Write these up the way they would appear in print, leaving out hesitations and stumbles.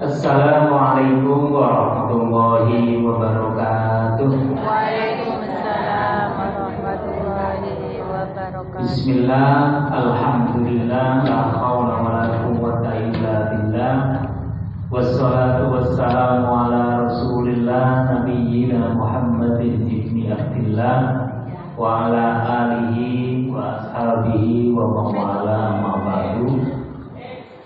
Assalamualaikum warahmatullahi wabarakatuh. Waalaikumsalam warahmatullahi wabarakatuh. Bismillah, alhamdulillah, la haula wala quwwata illa billah. Wassalatu wassalamu ala rasulillah nabiyyina Muhammadin ibni Abdillah wa ala alihi wa ashabihi wa mawala ma ba'du.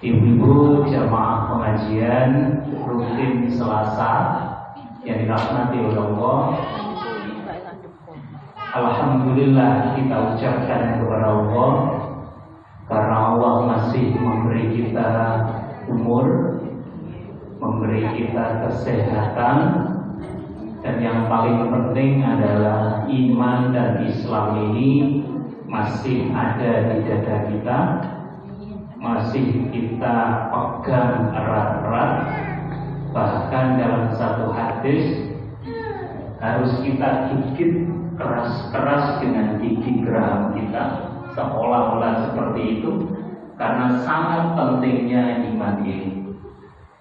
Ibu-ibu jamaah pengajian rutin Selasa yang dirahmati oleh Allah, alhamdulillah kita ucapkan kepada Allah karena Allah masih memberi kita umur, memberi kita kesehatan, dan yang paling penting adalah iman dan Islam ini masih ada di dada kita, masih kita pegang erat-erat. Bahkan dalam satu hadis harus kita gigit keras-keras dengan gigi geraham kita, seolah-olah seperti itu, karena sangat pentingnya iman ini.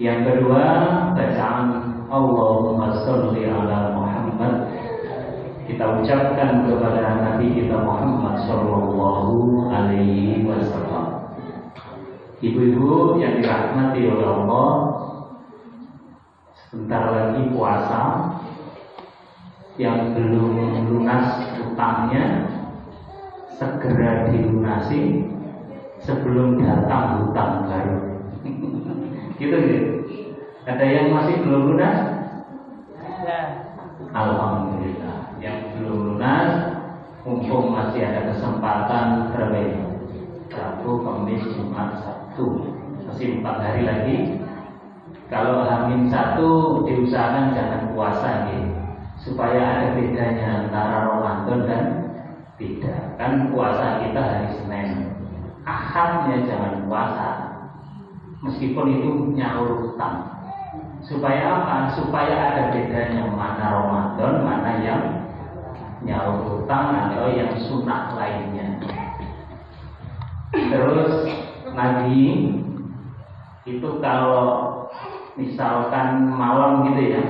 Yang kedua, bacaan Allahumma sholli ala Muhammad kita ucapkan kepada Nabi kita Muhammad sallallahu alaihi wasallam. Ibu-ibu yang dirahmati oleh Allah, sebentar lagi puasa. Yang belum lunas hutangnya segera dilunasi sebelum datang hutang baru. Gitu. Ada yang masih belum lunas? Alhamdulillah. Yang belum lunas, mumpung masih ada kesempatan terbaik. Rabu, Kamis, Jumat, Sabtu, masih 4 hari lagi. Kalau H-1 diusahakan jangan puasa gitu, supaya ada bedanya antara Ramadan dan tidak. Kan puasa kita hari Senin, Ahadnya jangan puasa, meskipun itu nyaur hutang. Supaya apa? Supaya ada bedanya mana Ramadan, mana yang nyaur hutang atau yang sunnah lainnya. Terus Nabi itu kalau misalkan malam gitu ya,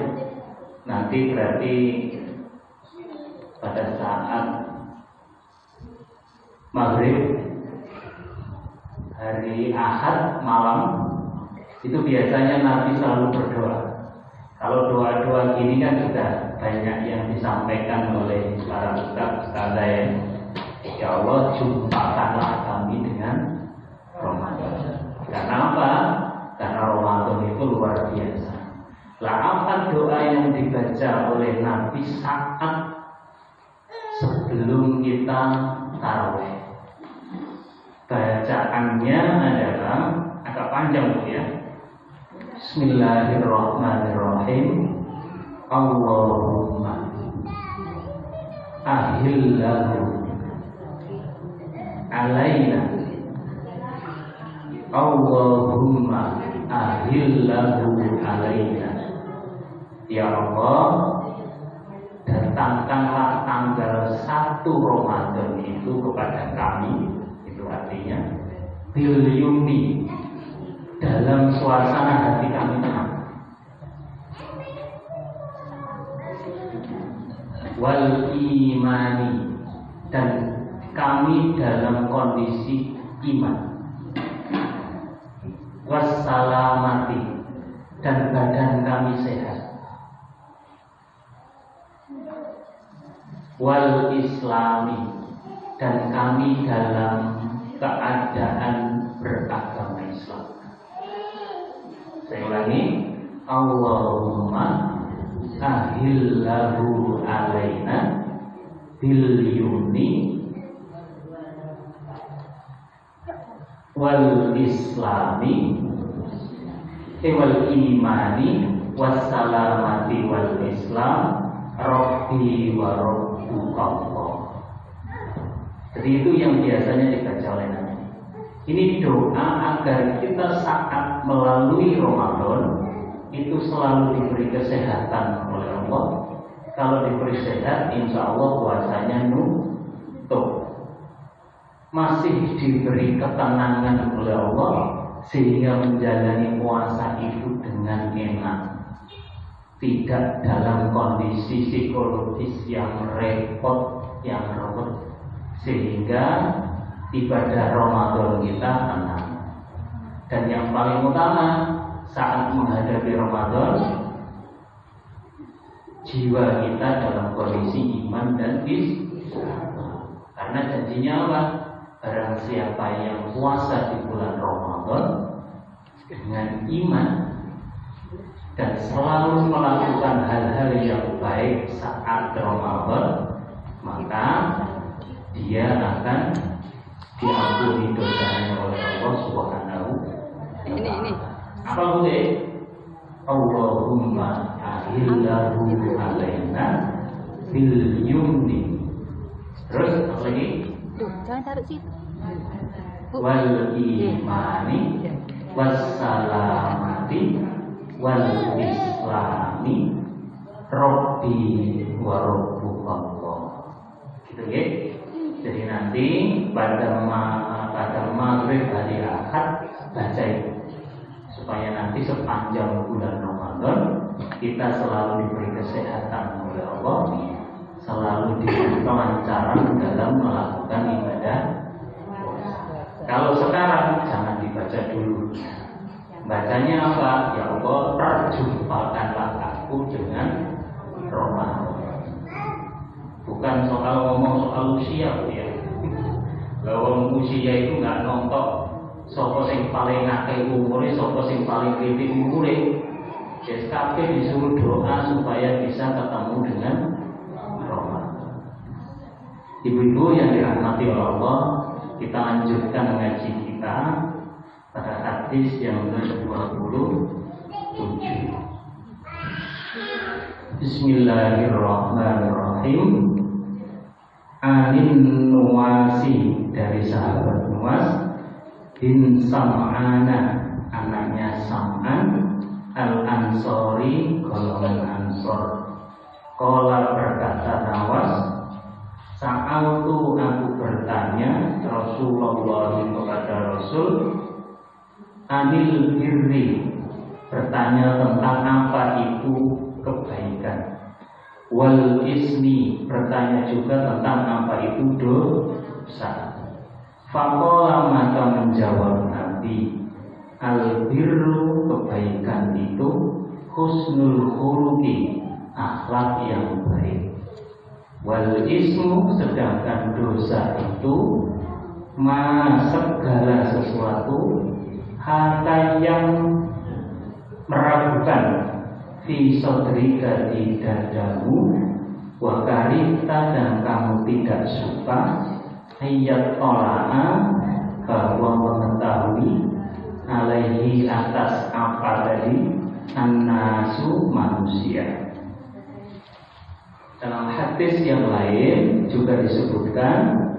nanti berarti pada saat maghrib hari Ahad malam itu biasanya Nabi selalu berdoa. Kalau doa-doa gini kan sudah banyak yang disampaikan oleh para ustaz ya. Ya Allah, jumpakanlah kami dengan Ramadan. Karena apa? Karena Ramadan itu luar biasa. Lah apa doa yang dibaca oleh Nabi saat sebelum kita tarawih? Bacaannya adalah agak panjang ya. Bismillahirrahmanirrahim. Allahumma ahillahu alaina, Allahumma ahillahu alaina. Ya Allah, datangkanlah tanggal 1 Ramadan itu kepada kami. Itu artinya bilyumi, dalam suasana hati kami tenang, wal imani, dan kami dalam kondisi iman, wassalamati, dan badan kami sehat, wal islami, dan kami dalam keadaan beragama Islam. Saya ulangi, Allahumma ahillahu alaina bil yumni wal islami wal imani wassalamati wal islam rabbi wa rabbukallah. Jadi itu yang biasanya dibaca oleh Nabi. Ini doa agar kita saat melalui Ramadan itu selalu diberi kesehatan oleh Allah. Kalau diberi sehat, insya Allah puasanya nutup. Masih diberi ketenangan oleh Allah, sehingga menjalani puasa itu dengan enak, tidak dalam kondisi psikologis yang repot, yang ruwet, sehingga ibadah Ramadan kita tenang. Dan yang paling utama saat menghadapi Ramadan, jiwa kita dalam kondisi iman dan Islam. Karena janjinya apa? Barang siapa yang puasa di bulan Ramadan dengan iman dan selalu melakukan hal-hal yang baik saat Ramadan, maka dia akan diampuni dosanya oleh Allah Subhanahu wa Ta'ala. Ini. Apa boleh? Allahumma ahillahu alaina bil yumni. Terus apa lagi? Jangan taruh situ. Wal imani wassalamati wal islami Rabbi wa rabbukallah. Gitu ya. Jadi nanti pada maghrib hari Ahad baca itu, supaya nanti sepanjang bulan Ramadan kita selalu diberi kesehatan oleh Allah, selalu diberi kelancaran dalam melakukan ibadah. Kalau sekarang jangan dibaca dulu. Bacanya apa? Ya Allah, perjumpakanlah aku dengan Ramadan. Bukan soal ngomong soal usia ya. Kalau usia itu nggak nontok sopo sing paling akeh umure, sopo sing paling kritik umure. SKP disuruh doa supaya bisa ketemu dengan Ramadan. Ibu-ibu yang dirahmati oleh Allah, kita lanjutkan ngaji kita pada hadis yang ke-27. Bismillahirrahmanirrahim. Anin Nuwasi, dari sahabat Nuwas bin Sam'ana, anaknya Sam'an, Al-Ansori, golongan Ansor. Qala, berkata Nawas, sa'altu, aku bertanya Rasulullah kepada Rasul, anil birri, bertanya tentang apa itu kebaikan. Wal ismi, bertanya juga tentang apa itu dosa. Faqala, maka menjawab Nabi, al birru, kebaikan itu husnul khuluqi, akhlak yang baik. Wal ismu, sedangkan dosa itu segala sesuatu hata yang meragukan, fi sodrika, di dadamu, wa karita, dan kamu tidak suka, ayat tola'a, bahwa mengetahui, alaihi, atas apa tadi, annasu, manusia. Dalam hadis yang lain juga disebutkan,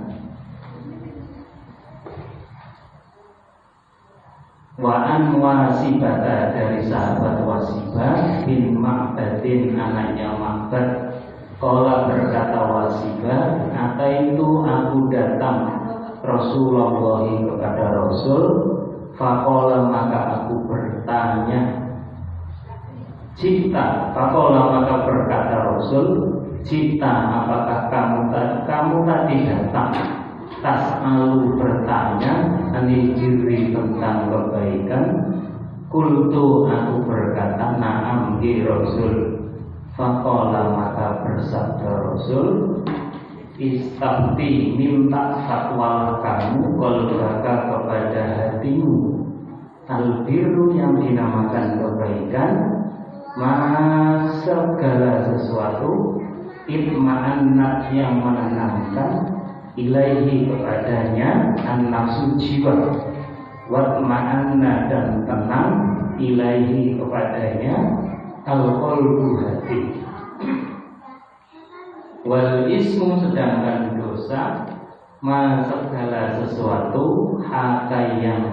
Wa'an Wasibata, dari sahabat Wasibah bin Ma'badin, anaknya Ma'bad. Qala, berkata Wasibah, ataitu, aku datang Rasulullah kepada Rasul. Faqala, maka aku bertanya, Cita, faqala, maka berkata Rasul, Cita, apakah kamu tadi datang? Tas'alu, bertanya, anil birri, tentang kebaikan. Kultu, aku berkata, na'am, hi Rasul. Faqala, maka bersabda Rasul, istafti, minta fatwa kamu, qalbaka, kepada hatimu. Al-birru, yang dinamakan kebaikan, segala sesuatu, itma'annat, yang menenangkan, ilaihi, kepadanya, an-nafsu, jiwa, watma'anna, dan tenang, ilaihi, kepadanya, al-qalbu, hati. Wal ismu, sedangkan dosa, segala sesuatu hata yang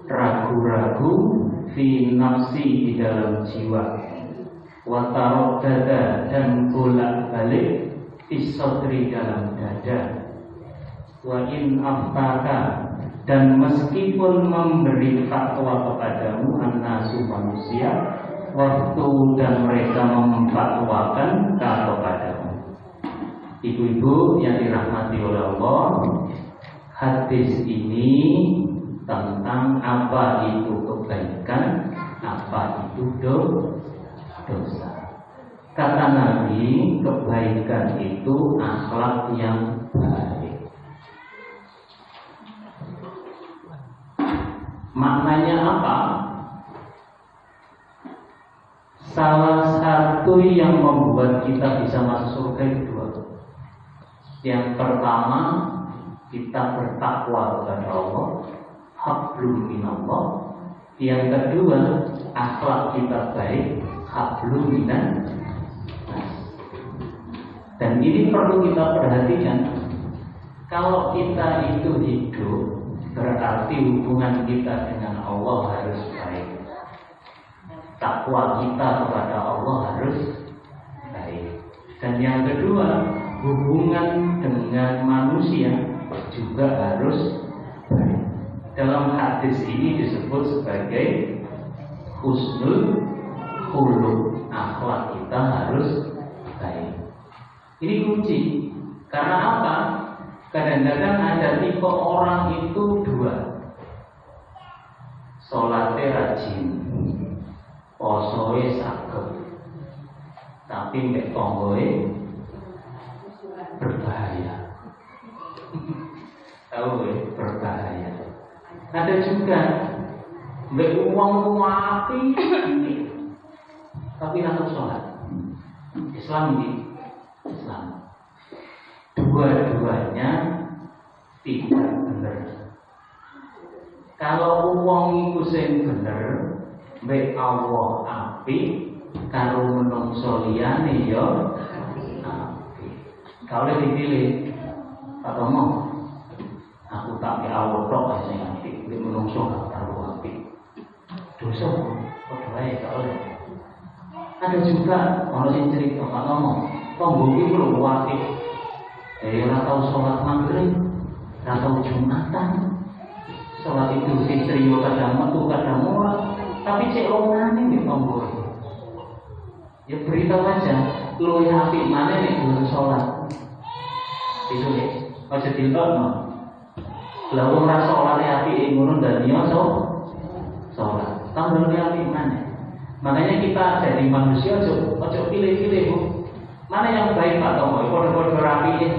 ragu-ragu, fi nafsi, di dalam jiwa, wataroddada, dan bolak-balik, isodri, dalam dada. Wa in aftaka, Dan meskipun memberi fatwa kepadamu an-nasu manusia, waktu dan mereka memfatwakan kepadamu. Ibu-ibu yang dirahmati oleh Allah, hadis ini tentang apa itu kebaikan, apa itu dosa. Kata Nabi, kebaikan itu akhlak yang baik. Maknanya apa? Salah satu yang membuat kita bisa masuk surga itu dua. Yang pertama, kita bertakwa kepada Allah, hablum minallah. Yang kedua, akhlak kita baik, hablum minan nas. Dan ini perlu kita perhatikan. Kalau kita itu hidup, berarti hubungan kita dengan Allah harus baik. Takwa kita kepada Allah harus baik. Dan yang kedua, hubungan dengan manusia juga harus baik. Dalam hadis ini disebut sebagai husnul khuluq, akhlak kita harus baik. Ini kunci. Karena apa? Kadang-kadang ada tipe orang itu dua. Sholatnya rajin, posoe saged, tapi mek tonggoe berbahaya. Tahu berbahaya. Ada juga mek uang api, tapi langsung sholat. Islam ini, Islam. Dua-duanya tidak benar. Kalau uang itu sing bener, baik Allah api, kalau menungso liyane ya api. Kalau dipilih, atau mau aku tak ke Allah tok sing api, nek menungso gak tahu api. Dosa kok wae kalau ada juga orang sing cerita Pak ngomong, tonggo iki lho apik. Ora tau sholat maghrib, ora tau Jumatan, sholat Idul Fitri kadang metu kadang ora, tapi cek longane nek tonggo. Ya beritahu aja, luwih apik maneh nek durung sholat. Itu ya, aja dilokno. Lah wong ora sholate apike ngono daniya sholat. Tambah apik maneh. Makanya kita jadi manusia aja pilih-pilih, Bu. Mana yang baik Pak Tomo? Kode-kode rapi.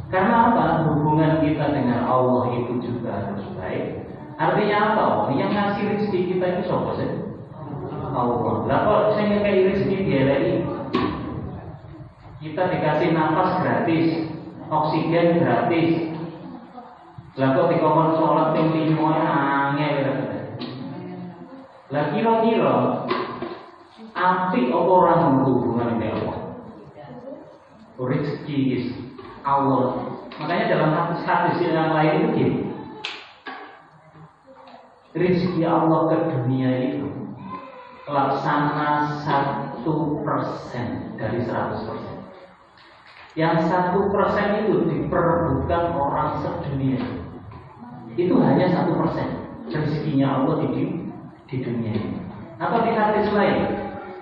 Karena apa? Hubungan kita dengan Allah itu juga harus baik. Artinya apa? Yang ngasih rezeki kita itu siapa sih? Allah. Lah kok saya ngekei rezeki dieleni? Kita dikasih nafas gratis, oksigen gratis. Lah kok dikongkon sholat ping 5 angel. Lah kira-kira apik apa orang hubungan dengan Allah? Rezeki Allah. Makanya dalam hadis yang lain itu gini, rezeki Allah ke dunia itu laksana 1% dari 100%. Yang 1% itu diperebutkan orang sedunia. Itu hanya 1% rezekinya Allah di dunia ini. Atau di hadis lain,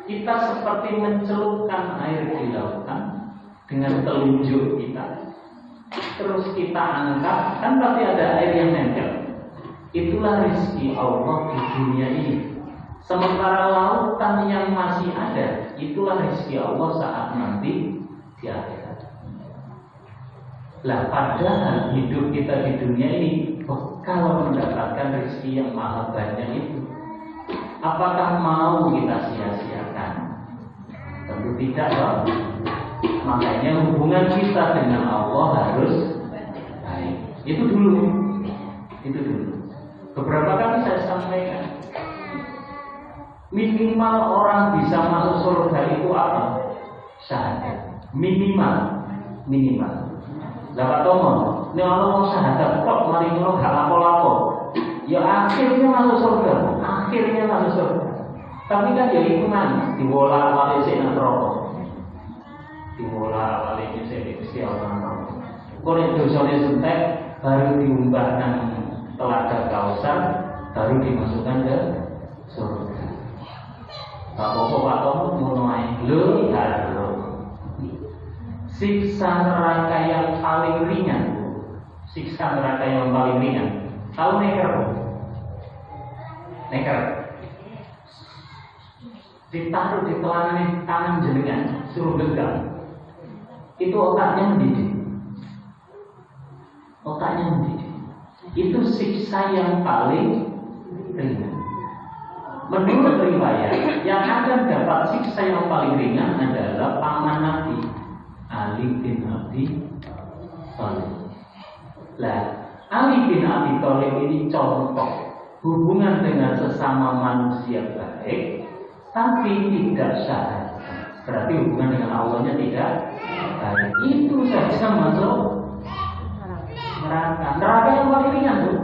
kita seperti mencelupkan air di lautan dengan telunjuk kita, terus kita angkat, kan pasti ada air yang nempel. Itulah rezeki Allah di dunia ini. Sementara lautan yang masih ada, itulah rezeki Allah saat nanti di akhirat. Lah padahal hidup kita di dunia ini, kalau mendapatkan rezeki yang maha banyak itu, apakah mau kita sia-siakan? Tentu tidak, loh. Makanya hubungan kita dengan Allah harus baik. Itu dulu. Beberapa kali saya sampaikan, minimal orang bisa masuk surga itu apa? Syahadat. Minimal. Lah Pak Tomo, nek ana wong syahadat kok mari ngono gak lapo-lapo. Ya akhirnya masuk surga. Tapi kan ya iku man diwola-wali sik nang neraka. Diwola-wali sik Gusti Allah. Kok nek dosane entek baru diumbah nang telaga Kausar baru dimasukkan ke surga. Bapak-bapak Pak ngono ae. Lho, karo. Siksa neraka yang paling ringan. Siksa neraka yang paling ringan. Tahu neker? Neker. Ditaruh di tangan jenengan, suruh genggam. Itu otaknya mendidih. Otaknya mendidih. Itu siksa yang paling ringan. Menurut riwayat, yang akan dapat siksa yang paling ringan adalah paman Nabi, Ali bin Abi Thalib. Lah, Ali bin Abi Thalib ini contoh hubungan dengan sesama manusia baik, tapi tidak syahadat. Berarti hubungan dengan Allahnya tidak baik. Itu saja masuk neraka. Neraka yang paling ringan tuh.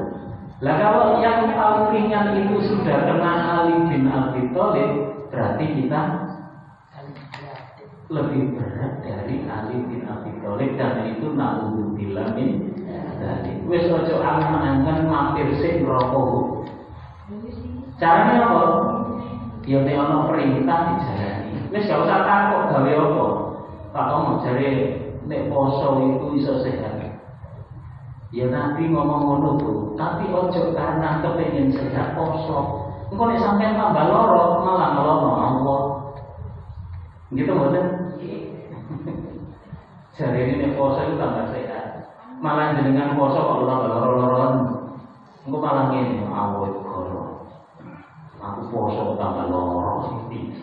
Lah kalau yang paling ringan itu sudah kena Ali bin Abi Thalib, berarti kita lebih berat dari Ali bin Abi Thalib, dan itu naudzubillah min dzalik. Wis aja angen-angen mampir sing neraka. Caranya apa? Ya nek ana perintah dijalani. Wis gak usah takut gawe apa. Pak mau jare nek poso itu iso sehat. Ya Nabi ngomong ngono tuh, tapi ojo karena kepengen sehat poso. Engko nek sampean tambah loro malah ngelono Allah. Gitu mboten? Jare ini nek poso itu tambah sehat. Malah jenengan poso kok tambah loro-loron. Engko malah ngene, awet goro. Aku poso tambah loro iki.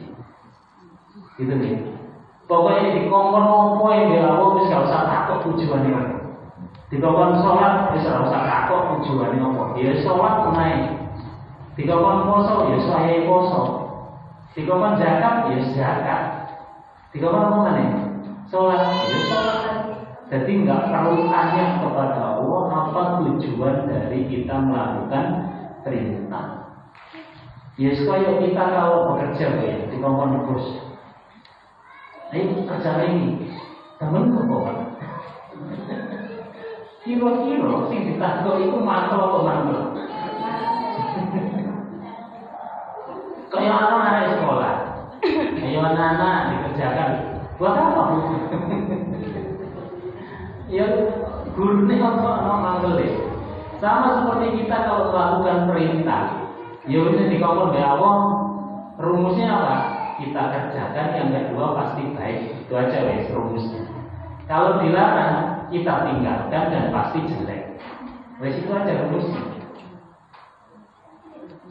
Gitu nih. Pokoknya dikongkon opo ya Allah wis gak usah takut tujuane. Dikongkon sholat wis gak usah takut tujuane opo. Ya sholat naik. Dikongkon poso ya saya poso. Dikongkon zakat ya zakat. Dikongkon apa meneh? Sholat ya sholat. Jadi enggak perlu tanya kepada Allah apa tujuan dari kita melakukan perintah. Ya supaya kita kalau bekerja ya dikongkon bos. Ayo kerja ini, temen kok. Kira-kira sing ditakut itu mantel apa mantel? Kayak anak-anak sekolah, kayak anak-anak dikerjakan. Buat apa? Ya gurunya apa mantel deh. Sama seperti kita kalau melakukan perintah, ya ini dikongkon be Allah, rumusnya apa? Kita kerjakan, yang kedua pasti baik. Itu aja wes rumusnya. Kalau dilarang kita tinggalkan dan pasti jelek. Wes itu aja rumusnya.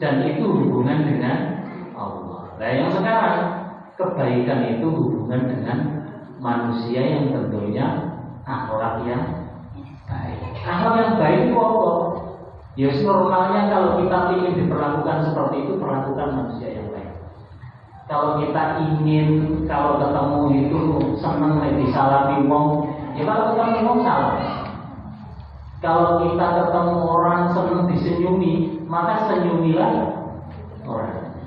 Dan itu hubungan dengan Allah. Nah yang sekarang kebaikan itu hubungan dengan manusia yang tentunya akhlak yang baik. Akhlak yang baik itu apa? Ya normalnya kalau kita ingin diperlakukan seperti itu, perlakukan manusia yang baik. Kalau kita ingin, kalau ketemu itu senang disalami wong, ya kalau ketemu wong salam. Kalau kita ketemu orang senang disenyumi, maka senyumilah orang.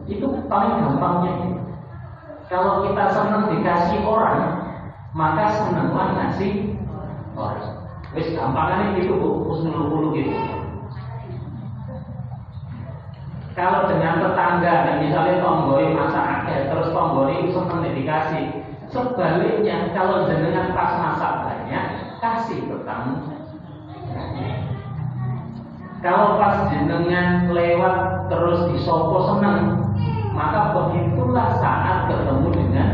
Itu paling gampangnya. Kalau kita senang dikasih orang, maka senanglah ngasih orang. Wis gampangannya gitu, husnul gitu. Kalau dengan tetangga, dan misalnya tonggoi masak akeh, terus tonggoi itu senang dikasih. Sebaliknya, kalau jenengan pas masak banyak, kasih tetangga. Kalau pas jenengan lewat terus disopo senang, maka begitulah saat ketemu dengan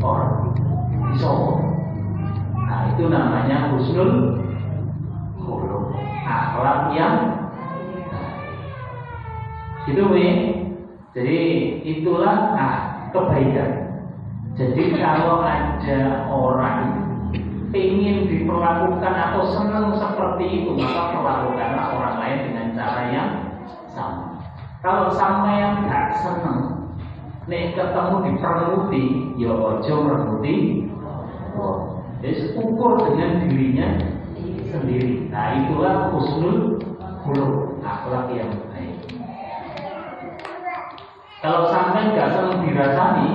orang disopo. Nah itu namanya husnul khuluq, akhlak yang itu jadi itulah kebaikan. Jadi kalau ada orang ingin diperlakukan atau senang seperti itu, maka perlakukanlah orang lain dengan cara yang sama. Kalau sampean gak senang, nek ketemu dipermuti, ya ojo mermuti. Jadi ukur dengan dirinya sendiri. Nah itulah husnul khuluq, akhlak yang baik. Kalau sampai nggak senang dirasani,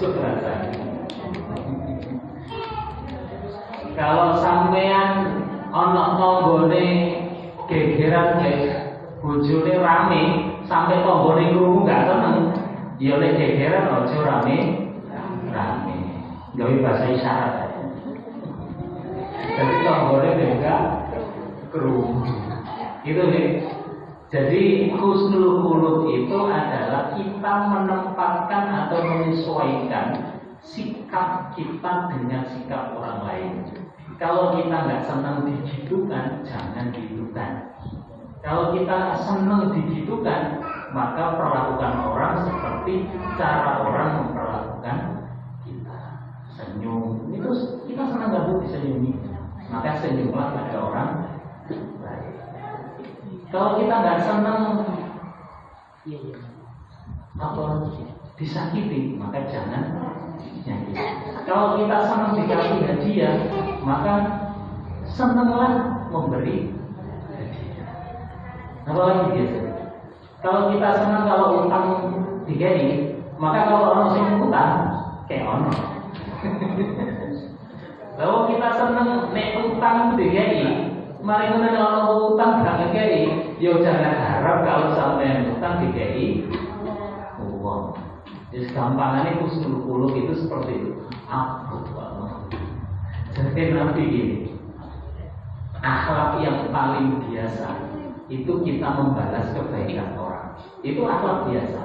coba rasani. Kalau sampean ana tanggane gegeran bojone rame sampai tanggane krungu gak seneng, ya nek gegeran aja rame. Gawe bahasa isyarat. Jadi tanggane enggak krungu. Itu nih. Jadi husnul khuluq itu adalah kita menempatkan atau menyesuaikan sikap kita dengan sikap orang lain. Kalau kita nggak senang digitukan, jangan gitukan. Kalau kita senang digitukan, maka perlakukan orang seperti cara orang memperlakukan kita. Senyum, itu kita senang nggak disenyumi, maka senyumlah pada orang lain. Kalau kita nggak senang disakiti, maka jangan nyakiti. Kalau kita senang dikasih hadiah, maka senanglah memberi hadiah. Apalagi biasa. Kalau kita senang kalau utang dikai, maka kalau orang sing utang kayak ono. Kalau kita senang nek utang dikai, mari ngono kalau utang gak ngekei, yo jangan harap kalau sampai utang dikei uang. Jadi gampangane husnul khuluq itu seperti itu. Jadi nanti gini, akhlak yang paling biasa itu kita membalas kebaikan orang. Itu akhlak biasa.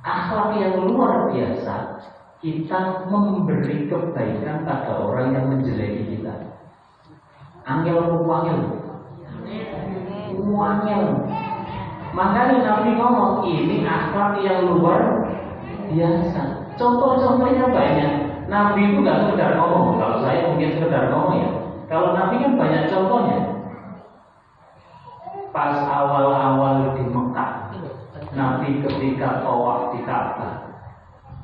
Akhlak yang luar biasa kita memberi kebaikan pada orang yang menjeleki kita. Angel wangel. Makanya Nabi ngomong ini akhlak yang luar biasa. Contoh-contohnya banyak. Nabi itu nggak sekedar ngomong. Kalau saya mungkin sekedar ngomong ya. Kalau Nabi kan banyak contohnya. Pas awal-awal di Mekah, Nabi ketika tawaf di Ka'bah,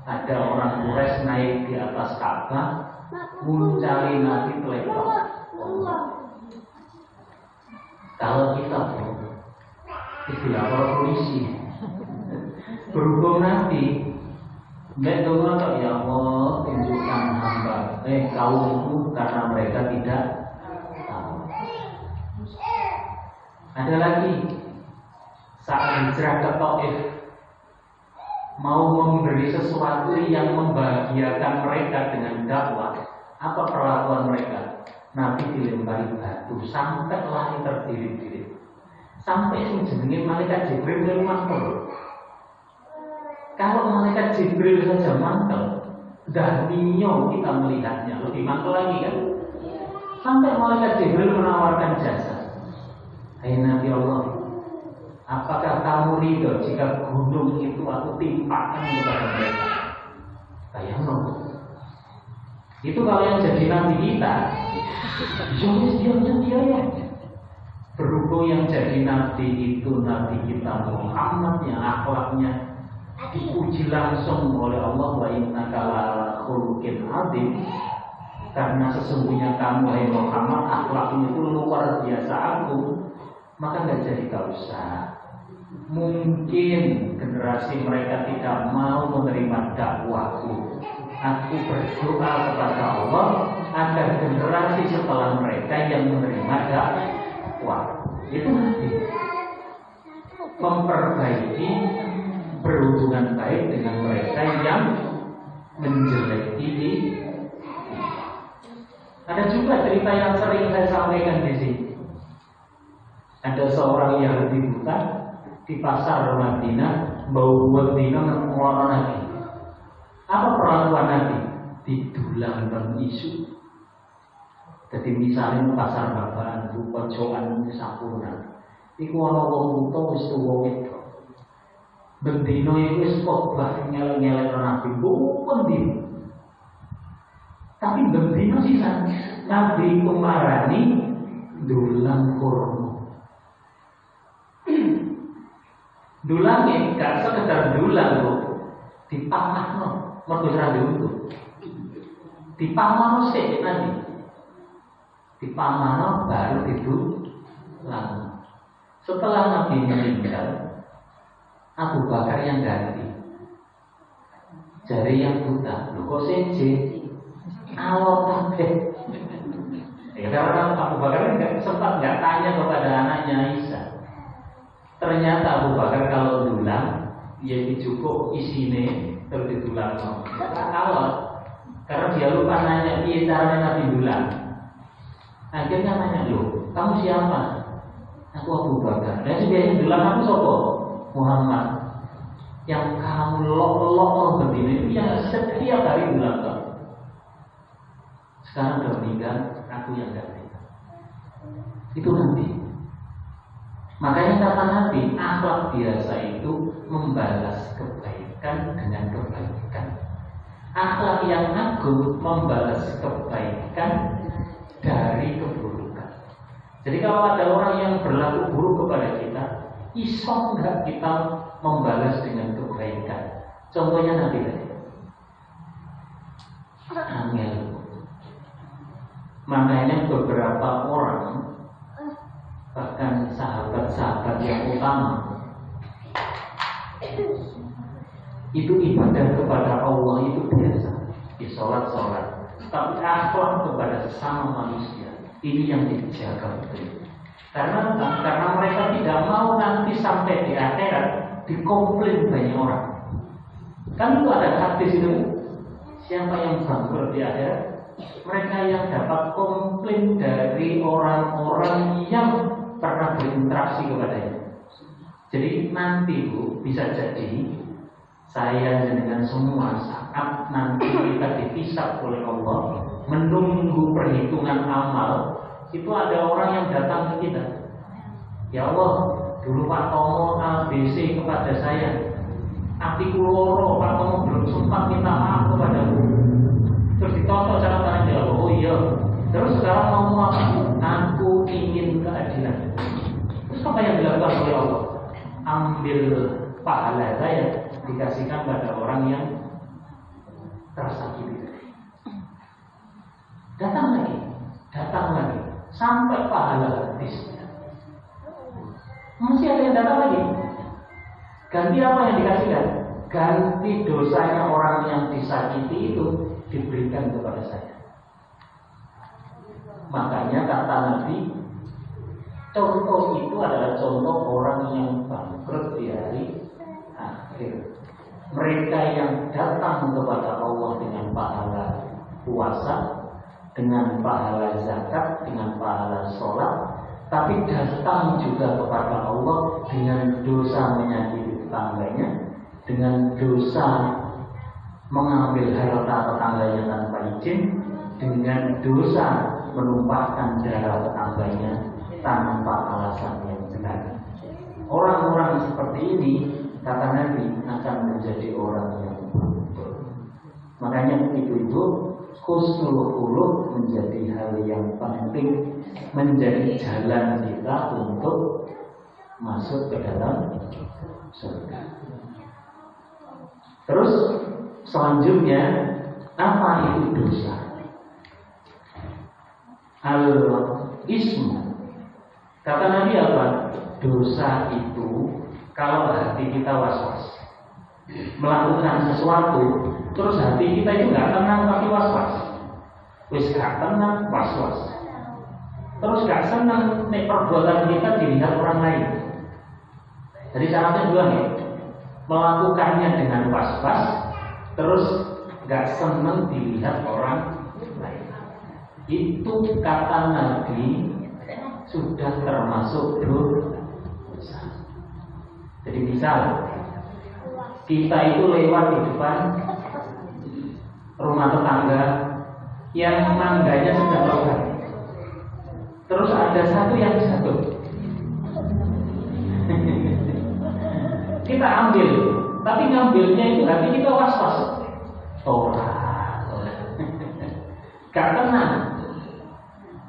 ada orang Quraisy naik di atas Ka'bah, muncali Nabi telepon. Kalau kita istilah polisi berhubung nanti berdoa kok ya Allah tunjukkan hamba kaumku karena mereka tidak tahu. Ada lagi saat hijrah ke Taif mau memberi sesuatu yang membahagiakan mereka dengan dakwah. Apa perlakuan mereka? Nabi dilempari batu sampai langit terdiri-diri. Sampai sing jenenge malaikat Jibril mantel. Kalau malaikat Jibril saja mantel, dah ninyo kita melihatnya lebih mantel lagi kan? Sampai malaikat Jibril menawarkan jasa. Hai Nabi Allah, apakah kamu ridho jika gunung itu aku timpakan kepada mereka? Bayangkan. Itu kalau yang jadi nabi kita, dia ya. Berhubung yang jadi nabi itu nabi kita Muhammad yang akhlaknya dipuji langsung oleh Allah, wa innaka la'ala khuluqin adzim, karena sesungguhnya kamu hai Muhammad akhlaknya itu luar biasa agung, maka nggak jadi kausa. Mungkin generasi mereka tidak mau menerima dakwahku. Aku berdoa kepada Allah agar generasi setelah mereka yang menerima dakwah. Itu nanti memperbaiki berhubungan baik dengan mereka yang menjeleki. Ada juga cerita yang sering saya sampaikan di sini. Ada seorang Yahudi buta di pasar Madinah, bau Madinah mengeluarkan Nabi. Apa perlakuan Nabi? Didulang dan isu. Jadi misalnya pasar babaan, pojokan sampurna. Iku ana wong buta wis tuwa wedok. Bendino iku wis khotbah ngel-ngel Nabi pundi. Tapi bendino sisan Nabi kumarani dulang kurma. Dulangnya gak sekedar dulang kok, dipamahno. Mergo ora diuntung. Dipamahno sik nanti. Dipamahno baru didulang. Setelah Nabi meninggal, Abu Bakar yang ganti. Jari yang buta, lho kok seje. Awak kabeh. Ya karena Abu Bakar sempat nggak tanya kepada anaknya Aisyah. Ternyata Abu Bakar kalau dulang, ya cukup isine terus ditulang. Kalau karena dia lupa nanya piye caranya Nabi dulang. Akhirnya nanya, loh, kamu siapa? Aku Abu Bakar. Dan sebagai dulang aku sopo? Muhammad. Yang kamu lok begini itu yang setiap hari dulang kamu. Sekarang udah meninggal, aku yang gak meninggal. Itu Nabi. Makanya kata Nabi, akhlak biasa itu membalas kebaikan dengan kebaikan. Akhlak yang agung membalas kebaikan dari keburukan. Jadi kalau ada orang yang berlaku buruk kepada kita, iso enggak kita membalas dengan kebaikan? Contohnya Nabi tadi. Angel. Makanya beberapa orang, bahkan sahabat-sahabat yang utama, itu ibadah kepada Allah itu biasa, di sholat. Tapi akhlak kepada sesama manusia ini yang dijaga betul. Karena mereka tidak mau nanti sampai di akhirat dikomplain banyak orang. Kan itu ada hadis itu, siapa yang bangkrut di akhirat? Mereka yang dapat komplain dari orang-orang yang pernah berinteraksi kepadanya. Jadi nanti Bu, bisa jadi saya dengan semua saat nanti kita dihisab oleh Allah, menunggu perhitungan amal, itu ada orang yang datang ke kita. Ya Allah, dulu Pak Tomo ABC kepada saya, hatiku loro, Pak Tomo belum sempat minta maaf kepadamu. Terus ditonton cara dia, oh iya. Terus sekarang mau apa? Aku ingin keadilan. Terus apa yang dilakukan oleh Allah? Ambil pahala saya dikasihkan pada orang yang tersakiti. Datang lagi, sampai pahala habis. Masih ada yang datang lagi. Ganti apa yang dikasihkan? Ganti dosanya orang yang disakiti itu diberikan kepada saya. Makanya kata Nabi, contoh itu adalah contoh orang yang bangkrut di hari akhir. Mereka yang datang kepada Allah dengan pahala puasa, dengan pahala zakat, dengan pahala sholat, tapi datang juga kepada Allah dengan dosa menyakiti tetangganya, dengan dosa mengambil harta tetangganya tanpa izin, dengan dosa menumpahkan darah tetangganya tanpa alasan yang benar. Orang-orang seperti ini, kata Nabi, akan menjadi orang yang bangkrut. Makanya ibu-ibu, husnul khuluq menjadi hal yang penting, menjadi jalan kita untuk masuk ke dalam surga. Terus selanjutnya, apa itu dosa? Al-ismu. Kata Nabi apa? Dosa itu kalau hati kita was-was, melakukan sesuatu, terus hati kita itu nggak tenang tapi was-was. Wis gak tenang, was-was. Terus gak senang nek perbuatan kita dilihat orang lain. Jadi syaratnya dua nih, melakukannya dengan was-was, terus gak senang dilihat orang lain. Itu kata Nabi sudah termasuk dosa. Jadi misal kita itu lewat di depan rumah tetangga yang mangganya sudah lebat, terus ada satu yang jatuh. Kita ambil, tapi ngambilnya itu hati kita was-was. Gak tenang.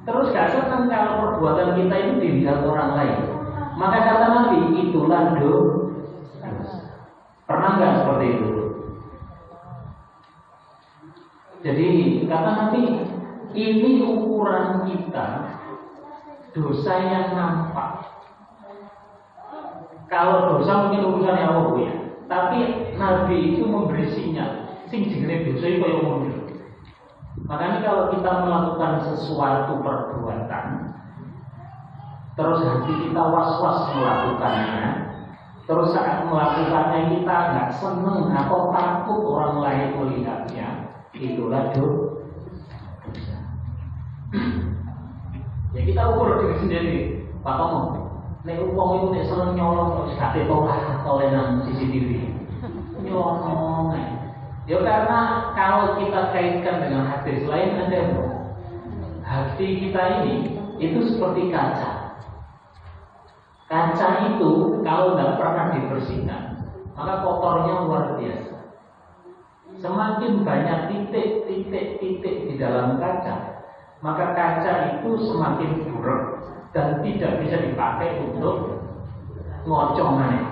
Terus gak senang kalau perbuatan kita itu dilihat orang lain. Maka kata Nabi, itulah dosa. Pernah nggak seperti itu? Jadi kata Nabi, ini ukuran kita dosa yang nampak. Kalau dosa mungkin urusannya Allah ya. Tapi Nabi itu memberi sinyal, sing jenenge dosa itu kaya ngono. Makanya kalau kita melakukan sesuatu perbuatan, terus hati kita was-was melakukannya, terus saat melakukannya kita nggak seneng atau takut orang lain melihatnya, itulah dosa. Ya kita ukur diri sendiri, Pak Tomo. Nek uang itu nek seneng nyolong terus kate oleh nang CCTV, nyolong. Ya karena kalau kita kaitkan dengan hadis lain ada hati kita ini itu seperti kaca. Kaca itu kalau nggak pernah dibersihkan, maka kotornya luar biasa. Semakin banyak titik-titik di dalam kaca, maka kaca itu semakin buruk dan tidak bisa dipakai untuk ngocong maneh.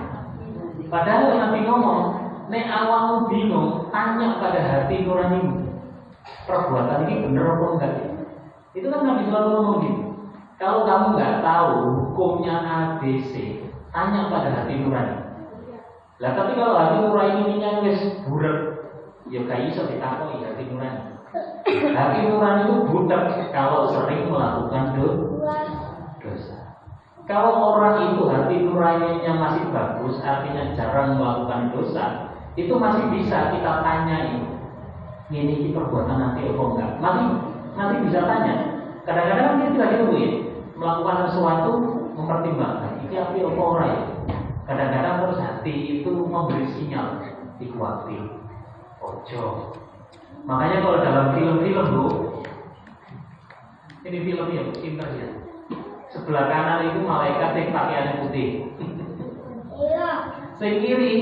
Padahal Nabi ngomong, nek awakmu bingung, tanya pada hati nuranimu. Perbuatan ini benar apa enggak? Itu kan Nabi selalu ngomong gitu. Kalau kamu nggak tahu hukumnya ABC, tanya pada hati nurani. Lah tapi kalau hati nurani ini wis buret, ya gak iso ditakoni hati nurani. Hati nurani itu budak kalau sering melakukan dosa. Kalau orang itu hati nuraninya masih bagus, artinya jarang melakukan dosa, itu masih bisa kita tanyai. Ini perbuatan nanti apa enggak? Nanti bisa tanya. Kadang-kadang kita lagi nunggu ya, melakukan sesuatu mempertimbangkan. Ini apa orang ya? Kadang-kadang terus hati itu memberi sinyal dikuati. Ojo. Makanya kalau dalam film-film bu, ini film ya, pintar ya. Sebelah kanan itu malaikat yang pakaiannya putih. Yang kiri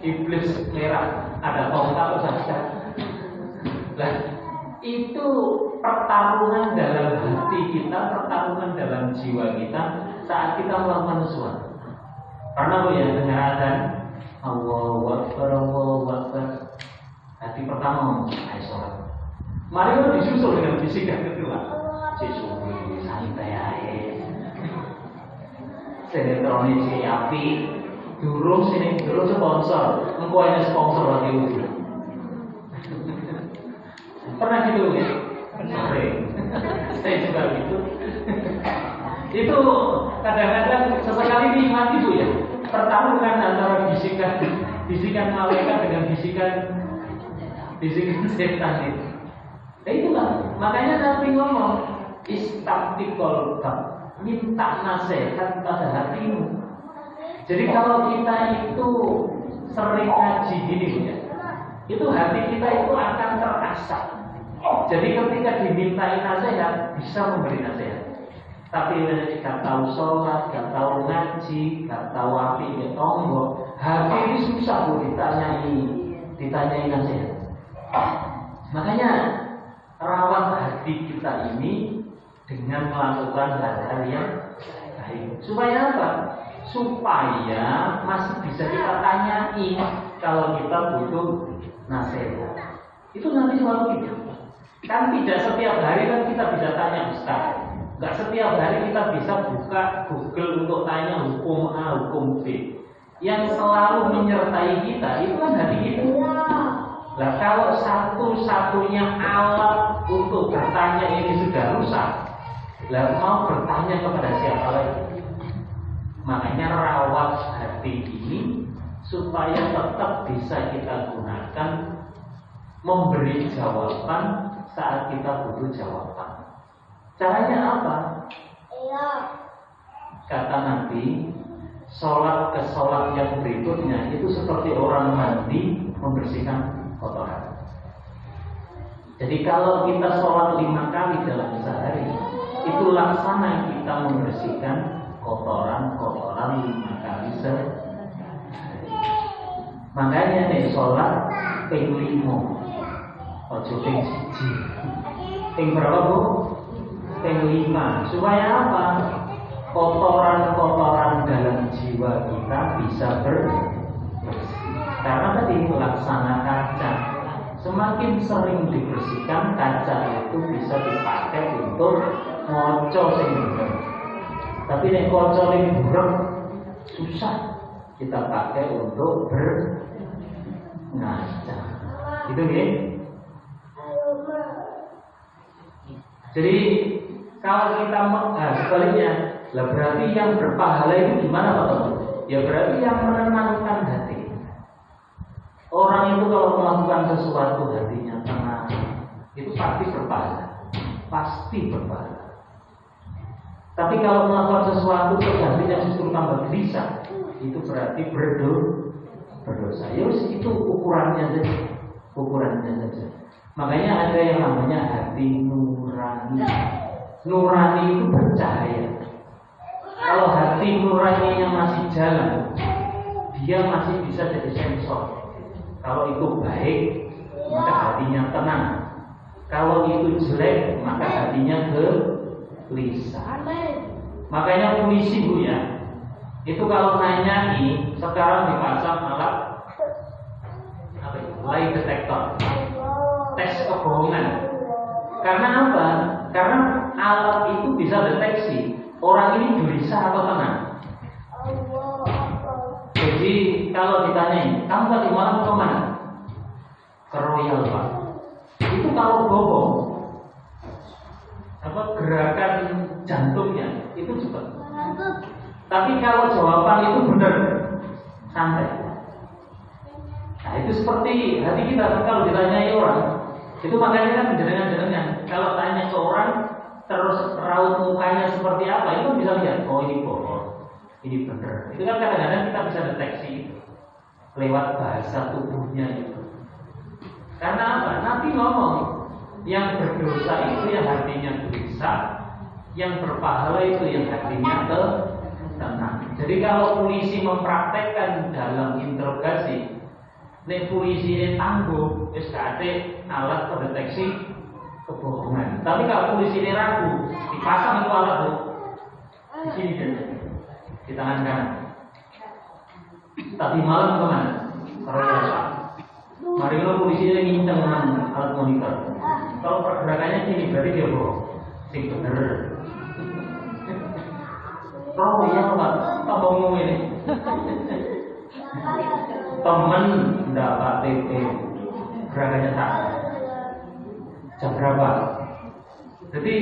iblis merah, ada tongkat saja. Nah, itu pertarungan dalam hati kita, pertarungan dalam jiwa kita saat kita melakukan sesuatu. Karena ya dengar azan, Allahu Akbar, Allahu Akbar. Hati pertama, ayo sholat. Mari kita disusul dengan bisikan kedua. Sesungguhnya santai aja. Sinetron si api, durung sponsor. Engkau ini sponsor lagi udah. Pernah gitu ya? Sering. Saya juga gitu. Itu kadang-kadang sesekali nikmat itu ya. Pertarungan antara bisikan malaikat dengan bisikan setan itu. Nah itulah. Makanya Nabi ngomong, istabtiqol bab, minta nasihat pada hatimu. Jadi kalau kita itu sering ngaji gini ya, itu hati kita itu akan terasah. Jadi ketika dimintai nasihat, bisa memberi nasihat. Tapi gak tahu sholat, gak tahu ngaji, gak tahu api ya tonggo, hati ini susah bu ditanyai nasihat. Makanya rawat hati kita ini dengan melakukan hal-hal yang baik. Supaya apa? Supaya masih bisa kita tanyai kalau kita butuh nasihat. Itu nanti selalu gitu. Kan tidak setiap hari kan kita bisa tanya Ustaz. Enggak setiap hari kita bisa buka Google untuk tanya hukum A, hukum B. Yang selalu menyertai kita itu kan hati kita. Nah kalau satu-satunya alat untuk bertanya ini sudah rusak, lah mau bertanya kepada siapa lagi? Makanya rawat hati ini supaya tetap bisa kita gunakan memberi jawaban saat kita butuh jawaban. Caranya apa? Kata Nabi, sholat ke sholat yang berikutnya itu seperti orang mandi membersihkan kotoran. Jadi kalau kita sholat 5 kali dalam sehari, itu laksana kita membersihkan kotoran 5 kali sehari. Makanya nih sholat ping 5, ojo ping 1. Ping berapa bu? Ping 5. Supaya apa? Kotoran dalam jiwa kita bisa bersih. Karena tadi laksana kaca, semakin sering dibersihkan kaca itu bisa dipakai untuk ngoco sing bener. Tapi nek ngoco sing buruk susah kita pakai untuk berngaca. Itu nggih. Jadi kalau kita sebaliknya, lah berarti yang berpahala itu gimana Pak Teman? Ya berarti yang menenangkan hati. Orang itu kalau melakukan sesuatu hatinya tenang, itu pasti berpahala. Pasti berpahala. Tapi kalau melakukan sesuatu terus hatinya justru tambah gelisah, itu berarti berdosa. Ya itu ukurannya saja. Ukurannya saja. Makanya ada yang namanya hati nurani. Nurani itu bercahaya. Kalau hati nuraninya masih jalan, dia masih bisa jadi sensor. Kalau itu baik, maka hatinya tenang. Kalau itu jelek, maka hatinya gelisah. Makanya polisi Bu ya, itu kalau nanyai sekarang dipasang alat apa itu? Lie detector, tes kebohongan. Karena apa? Karena alat itu bisa deteksi orang ini gelisah atau tenang. Jadi kalau ditanyain, kamu tadi malam kemana? Ke Royal Pak. Itu kalau bohong, apa gerakan jantungnya itu cepat. Tapi kalau jawaban itu benar, santai. Nah itu seperti hati kita kalau ditanyai orang. Itu makanya kan jenengan-jenengan kalau tanya ke orang terus raut mukanya seperti apa, itu bisa lihat, oh ini bohong, ini benar. Itu kan kadang-kadang kita bisa deteksi itu lewat bahasa tubuhnya itu. Karena apa? Nabi ngomong, yang berdosa itu yang hatinya gelisah, yang berpahala itu yang hatinya tenang. Jadi kalau polisi mempraktekkan dalam interogasi, nek polisi ini tangguh, wis kate alat pendeteksi kebohongan. Tapi kalau polisi ini ragu, dipasang itu alat Bu. Di sini saja, di tangan kanan. Tadi malam kemana? Royal. Mari kalau polisi ini ngincang dengan alat monitor. Kalau pergerakannya gini, berarti dia bohong. Sing bener. Royal Pak, tambah ngomong ini. Temen dapat TP, gerakannya tak. Jam berapa? Jadi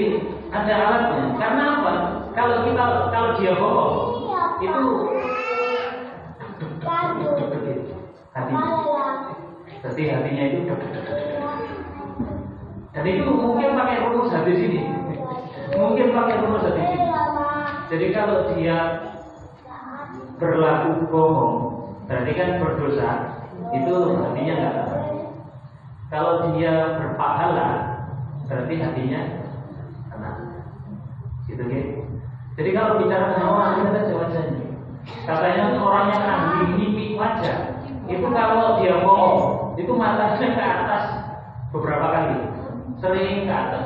ada alatnya. Karena apa? Kalau dia bohong, itu hatinya. Jadi hatinya itu dan itu mungkin pakai rumus hadis ini. Mungkin pakai rumus hadis ini. Jadi kalau dia berlaku bohong, berarti kan berdosa, itu hatinya nggak tenang. Kalau dia berpahala, berarti hatinya tenang. Gitu kan? Jadi kalau bicara dengan orang, kita lihat wajahnya. Katanya orangnya kambing mimpi wajah. Itu kalau dia bohong, itu matanya ke atas beberapa kali, sering ke atas.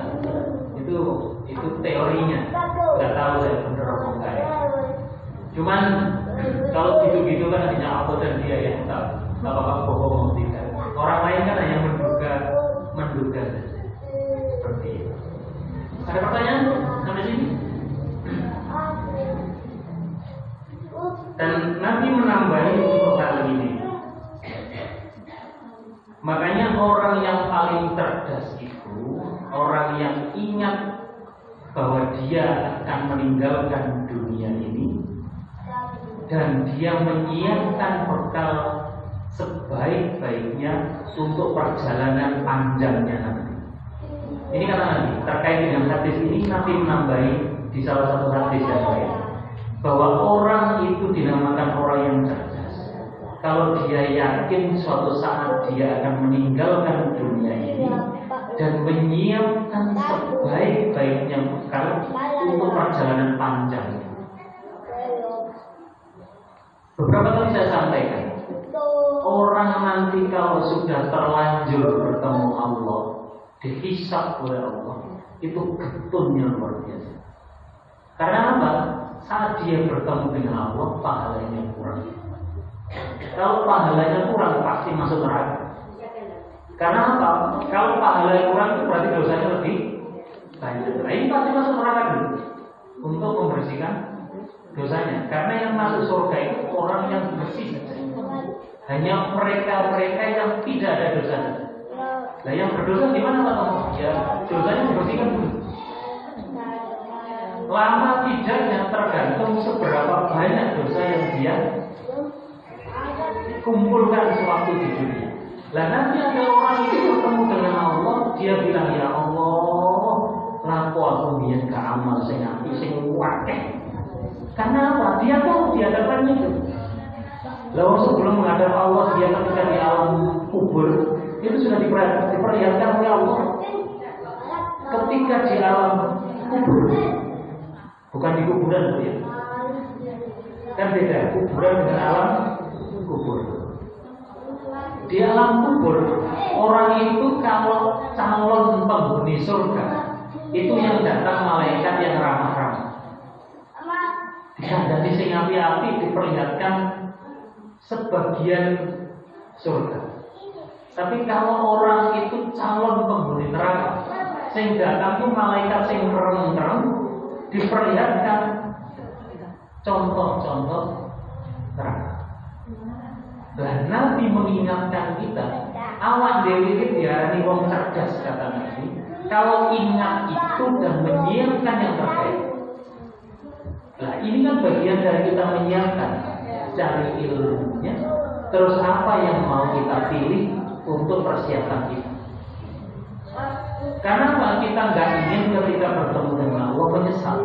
Itu teorinya. Nggak tahu saya benar atau enggak ya. Cuman kalau gitu-gitu kan hanya aku dan dia yang tahu apakah bohong atau tidak. Orang lain kan hanya menduga saja. Seperti itu. Ada pertanyaan sampai sini? Dan Nabi menambahi untuk hal ini. Makanya orang yang paling cerdas itu orang yang ingat bahwa dia akan meninggalkan dunia ini dan dia menyiapkan bekal sebaik-baiknya untuk perjalanan panjangnya nanti. Ini kata Nabi, terkait dengan hadis ini Nabi menambahi di salah satu hadis yang lain bahwa orang itu dinamakan orang yang cerdas kalau dia yakin suatu saat dia akan meninggalkan dunia ini dan menyiapkan sebaik-baiknya bekal untuk perjalanan panjang. Beberapa kali saya sampaikan, orang nanti kalau sudah terlanjur bertemu Allah, dihisab oleh Allah, itu getunnya luar biasa. Karena apa? Saat dia bertemu dengan Allah, pahalanya kurang. Kalau pahalanya kurang, pasti masuk neraka. Karena apa? Kalau pahalanya kurang, itu berarti dosanya lebih banyak. Nah, ini pasti masuk neraka dulu untuk membersihkan dosanya. Karena yang masuk surga itu orang yang bersih saja. Hanya mereka-mereka yang tidak ada dosanya. Nah, yang berdosa di mana Pak? Ya, dosanya dibersihkan dulu. lama tidaknya tergantung seberapa banyak dosa yang dia kumpulkan sewaktu di dunia. Lah nanti ada orang itu bertemu dengan Allah, dia bilang, ya Allah, laku aku biar gak amal sing apik sing wakeh. Karena apa? Dia tahu di hadapannya itu. Lalu sebelum menghadap Allah, dia ketika di alam kubur itu sudah diperlihatkan oleh Allah. Ketika di alam kubur, bukan di kuburan ya. Kan beda kuburan dengan alam kubur. Di alam kubur, orang itu kalau calon penghuni surga, itu yang datang malaikat yang ramah-ramah. Dikandani sing api-api diperlihatkan sebagian surga. Tapi kalau orang itu calon penghuni neraka, sing datang itu malaikat sing kereng-kereng, diperlihatkan contoh-contoh neraka. Dan Nabi mengingatkan kita, awak dewi itu diarani wong cerdas, kata Nabi. Kalau ingat itu dan menyiapkan yang terbaik. Nah ini kan bagian dari kita menyiapkan, cari ilmunya. Terus apa yang mau kita pilih untuk persiapan kita? Karena apa? Kita nggak ingin ketika bertemu dengan Allah menyesal.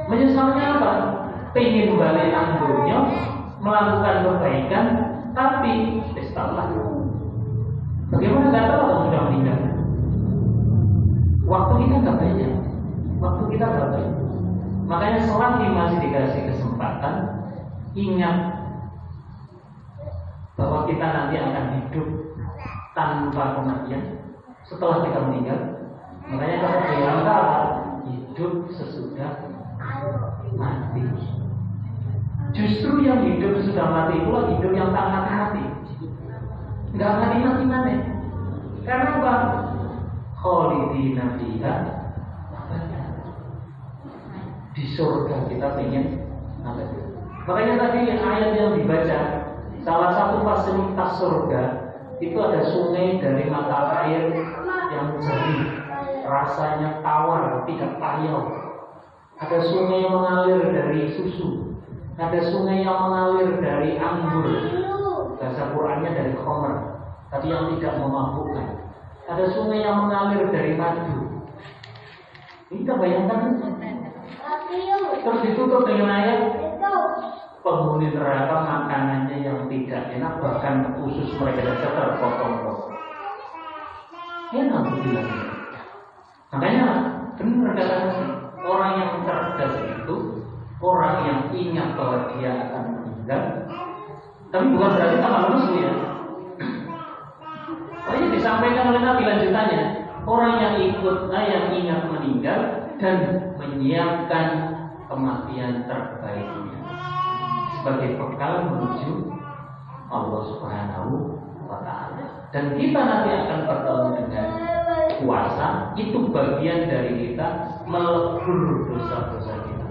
Menyesalnya apa? Pengen balik dunia, melakukan kebaikan, tapi istilah. Bagaimana nggak tahu kalau sudah meninggal? Waktu kita nggak banyak. Waktu kita nggak banyak. Makanya selagi masih dikasih kesempatan, ingat bahwa kita nanti akan hidup tanpa kematian setelah kita meninggal. Makanya kalau bilang hidup sesudah mati. Justru yang hidup sesudah mati itulah hidup yang tak mati. Nggak mati mana? Karena apa? Khalidina fiha. Di surga kita pengen apa itu? Makanya tadi ayat yang dibaca, salah satu fasilitas surga itu ada sungai dari mata air yang jernih, rasanya tawar, tidak payau. Ada sungai yang mengalir dari susu, ada sungai yang mengalir dari anggur, bahasa Qurannya dari khamr, tapi yang tidak memabukkan. Ada sungai yang mengalir dari madu. Ini kita bayangkan. Terus ditutup dengan ayat penghuni neraka makanannya yang tidak enak, bahkan usus mereka saja terpotong-potong. Enak bilang. Makanya benar kata orang yang cerdas itu orang yang ingat bahwa dia akan meninggal. Tapi bukan berarti tak manusia ya. Oh ini disampaikan oleh Nabi lanjutannya. Orang yang ikut, yang ingat meninggal dan menyiapkan kematian terbaiknya sebagai bekal menuju Allah Subhanahu wa Ta'ala. Dan kita nanti akan bertemu dengan puasa, itu bagian dari kita melebur dosa-dosa kita.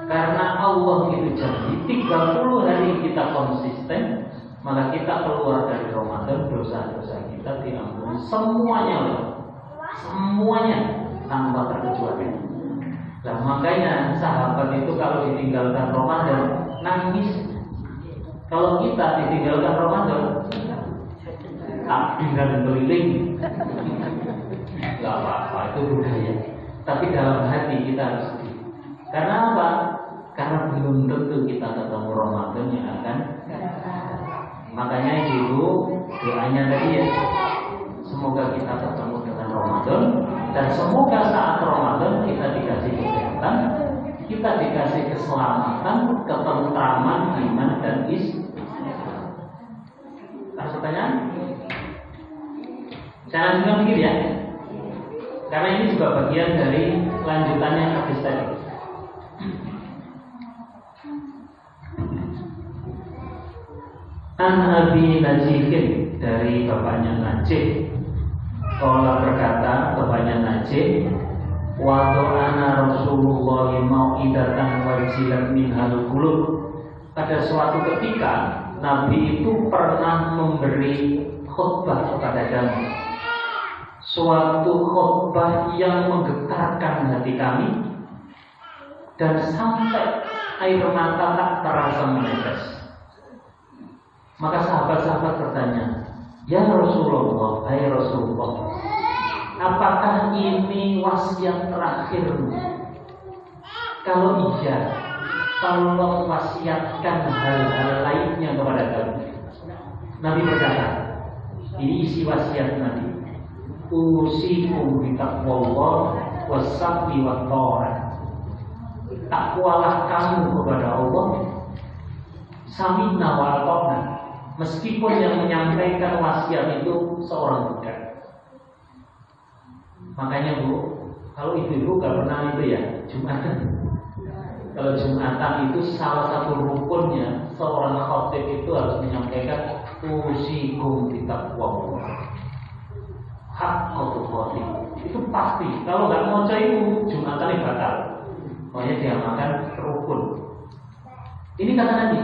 Karena Allah itu janji 30 hari kita konsisten, maka kita keluar dari Ramadan, dosa-dosa kita diampuni semuanya loh. Semuanya tanpa terkecuali. Nah makanya sahabat itu kalau ditinggalkan Ramadan nangis. Kalau kita ditinggalkan Ramadan takbir dan keliling, nggak apa-apa, itu budaya. Tapi dalam hati kita harus sedih. Karena apa? Karena belum tentu kita ketemu Ramadan yang akan. Makanya ibu doanya tadi ya, semoga kita ketemu dengan Ramadan dan semoga saat Ramadan kita dikasih kesehatan, kita dikasih keselamatan, ketentraman, iman dan Ada pertanyaan? Saya lanjutkan sedikit ya, karena ini juga bagian dari lanjutannya hadis tadi. An Abi Najihin, dari bapaknya Najih. Qala berkata bapaknya Najih, wa ana Rasulullah mau'idatan wajilat minhal qulub. Pada suatu ketika Nabi itu pernah memberi khutbah kepada kami, suatu khutbah yang menggetarkan hati kami, dan sampai air mata tak terasa menetes. Maka sahabat-sahabat bertanya, ya Rasulullah, hai Rasulullah, apakah ini wasiat terakhirmu? Kalau iya, tolong wasiatkan hal-hal lainnya kepada kami. Nabi berkata, ini isi wasiat Nabi. Usikum bitaqwallah wasabri wat ta'ah. Takwalah kamu kepada Allah, sami'na wa ata'na. Meskipun yang menyampaikan wasiat itu seorang budak. Makanya Bu, kalau ibu-ibu gak pernah itu ya, Jumatan. Kalau Jumatan itu salah satu rukunnya seorang khatib itu harus menyampaikan usikum bitaqwallah haqqa tuqatih. Itu pasti. Kalau nggak mau itu Jumatan batal. Makanya dia makan rukun. Ini kata Nabi,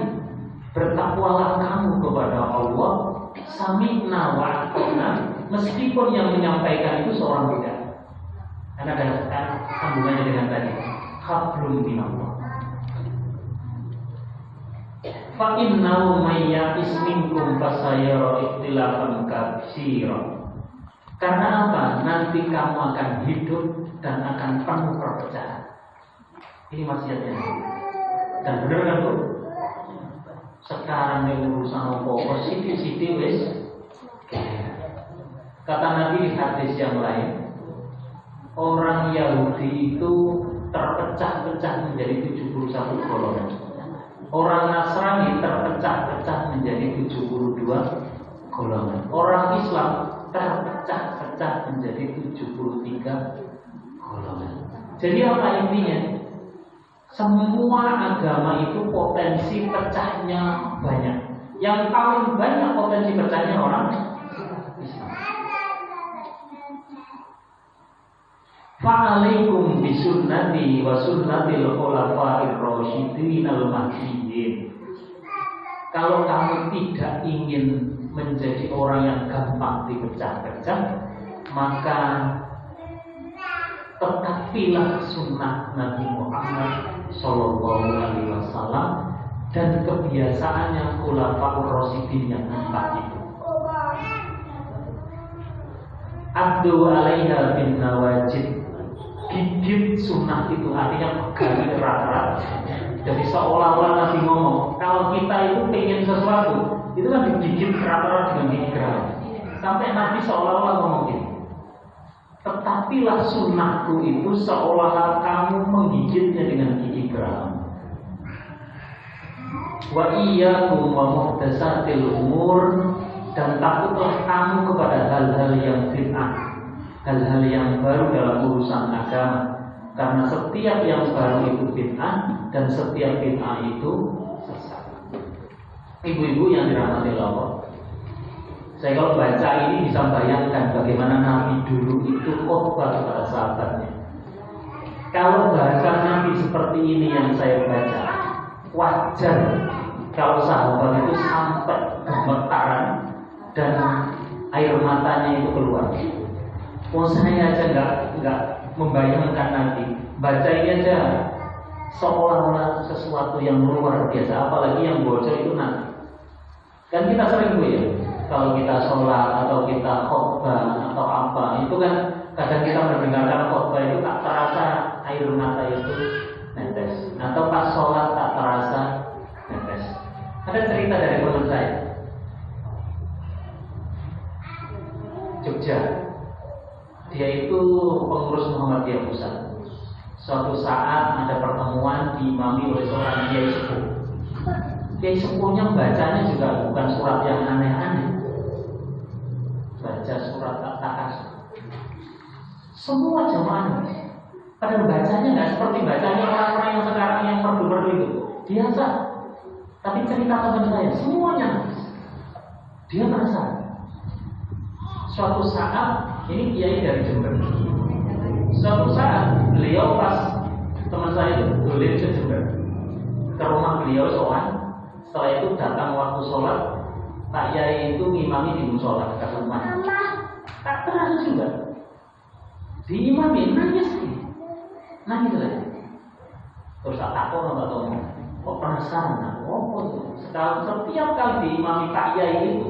bertakwalah kamu kepada Allah, sami'na wa ata'na, meskipun yang menyampaikan itu seorang budak. Karena ada sambungannya dengan tadi, hablum minallah. Fa innahu may ya'is minkum fasayara ikhtilafan katsiran. Karena apa? Nanti kamu akan hidup dan akan penuh perpecahan. Ini wasiatnya. Dan benar kan Bu? Sekarang ini urusan apa? Siti wis. Kata Nabi di hadis yang lain, orang Yahudi itu terpecah-pecah menjadi 71 golongan. Orang Nasrani terpecah-pecah menjadi 72 golongan. Orang Islam terpecah-pecah menjadi 73 golongan. Jadi apa intinya? Semua agama itu potensi pecahnya banyak. Yang paling banyak potensi pecahnya orang Islam. Fa'alaikum bisunnati wa sunnatil khulafa'ir rasyidin al-mahdiyyin. Kalau kamu tidak ingin menjadi orang yang gampang dipecah-pecah, maka tetapilah sunnah Nabi Muhammad Sallallahu Alaihi Wasallam dan kebiasaannya khulafaur rasyidin yang 4 itu. Abdu alaiha bin nawajid, gigit sunnah itu artinya pegang erat-erat. Jadi seolah-olah Nabi ngomong, kalau kita itu pengen sesuatu, itu kan digigit erat-erat dengan gigi geram. Sampai Nabi seolah-olah ngomong gini, tetapilah sunnahku itu seolah kamu menggigitnya dengan gigi geram. Wa iyyakum wa muhdatsatil umur, dan takutlah kamu kepada hal-hal yang bid'ah, hal-hal yang baru dalam urusan agama. Karena setiap yang baru itu bid'ah dan setiap bid'ah itu sesat. Ibu-ibu yang dirahmati Allah, saya kalau baca ini bisa bayangkan bagaimana Nabi dulu itu khotbah kepada sahabatnya. Kalau bahasa Nabi seperti ini yang saya baca, wajar kalau sahabat itu sampai gemetaran dan air matanya itu keluar. Saya aja nggak membayangkan nanti baca ini aja seolah-olah sesuatu yang luar biasa, apalagi yang bocor itu nanti. Kan kita sering ya, kalau kita sholat atau kita khotbah atau apa, itu kan kadang kita mendengarkan khotbah itu tak terasa air mata itu netes, atau pas sholat tak terasa netes. Ada cerita dari teman saya, Jogja. Dia itu pengurus Muhammadiyah Pusat. Suatu saat ada pertemuan diimami oleh seorang kiai sepuh. Kiai sepuhnya bacanya juga bukan surat yang aneh-aneh, baca surat At-Takasur. Semua jamaah pada bacanya nggak seperti bacanya orang-orang yang sekarang yang merdu-merdu itu. Biasa. Tapi cerita teman saya, semuanya dia merasa. Suatu saat, ini kiai dari Jember. Suatu saat beliau pas teman saya itu dolen ke Jember, ke rumah beliau soal. Setelah itu datang waktu sholat, Pak Yai itu ngimami di musola ke rumah. Tak terasa juga. Diimami nangis lagi. Terus tak takut atau kok penasaran? Oh, setiap kali diimami Pak Yai itu,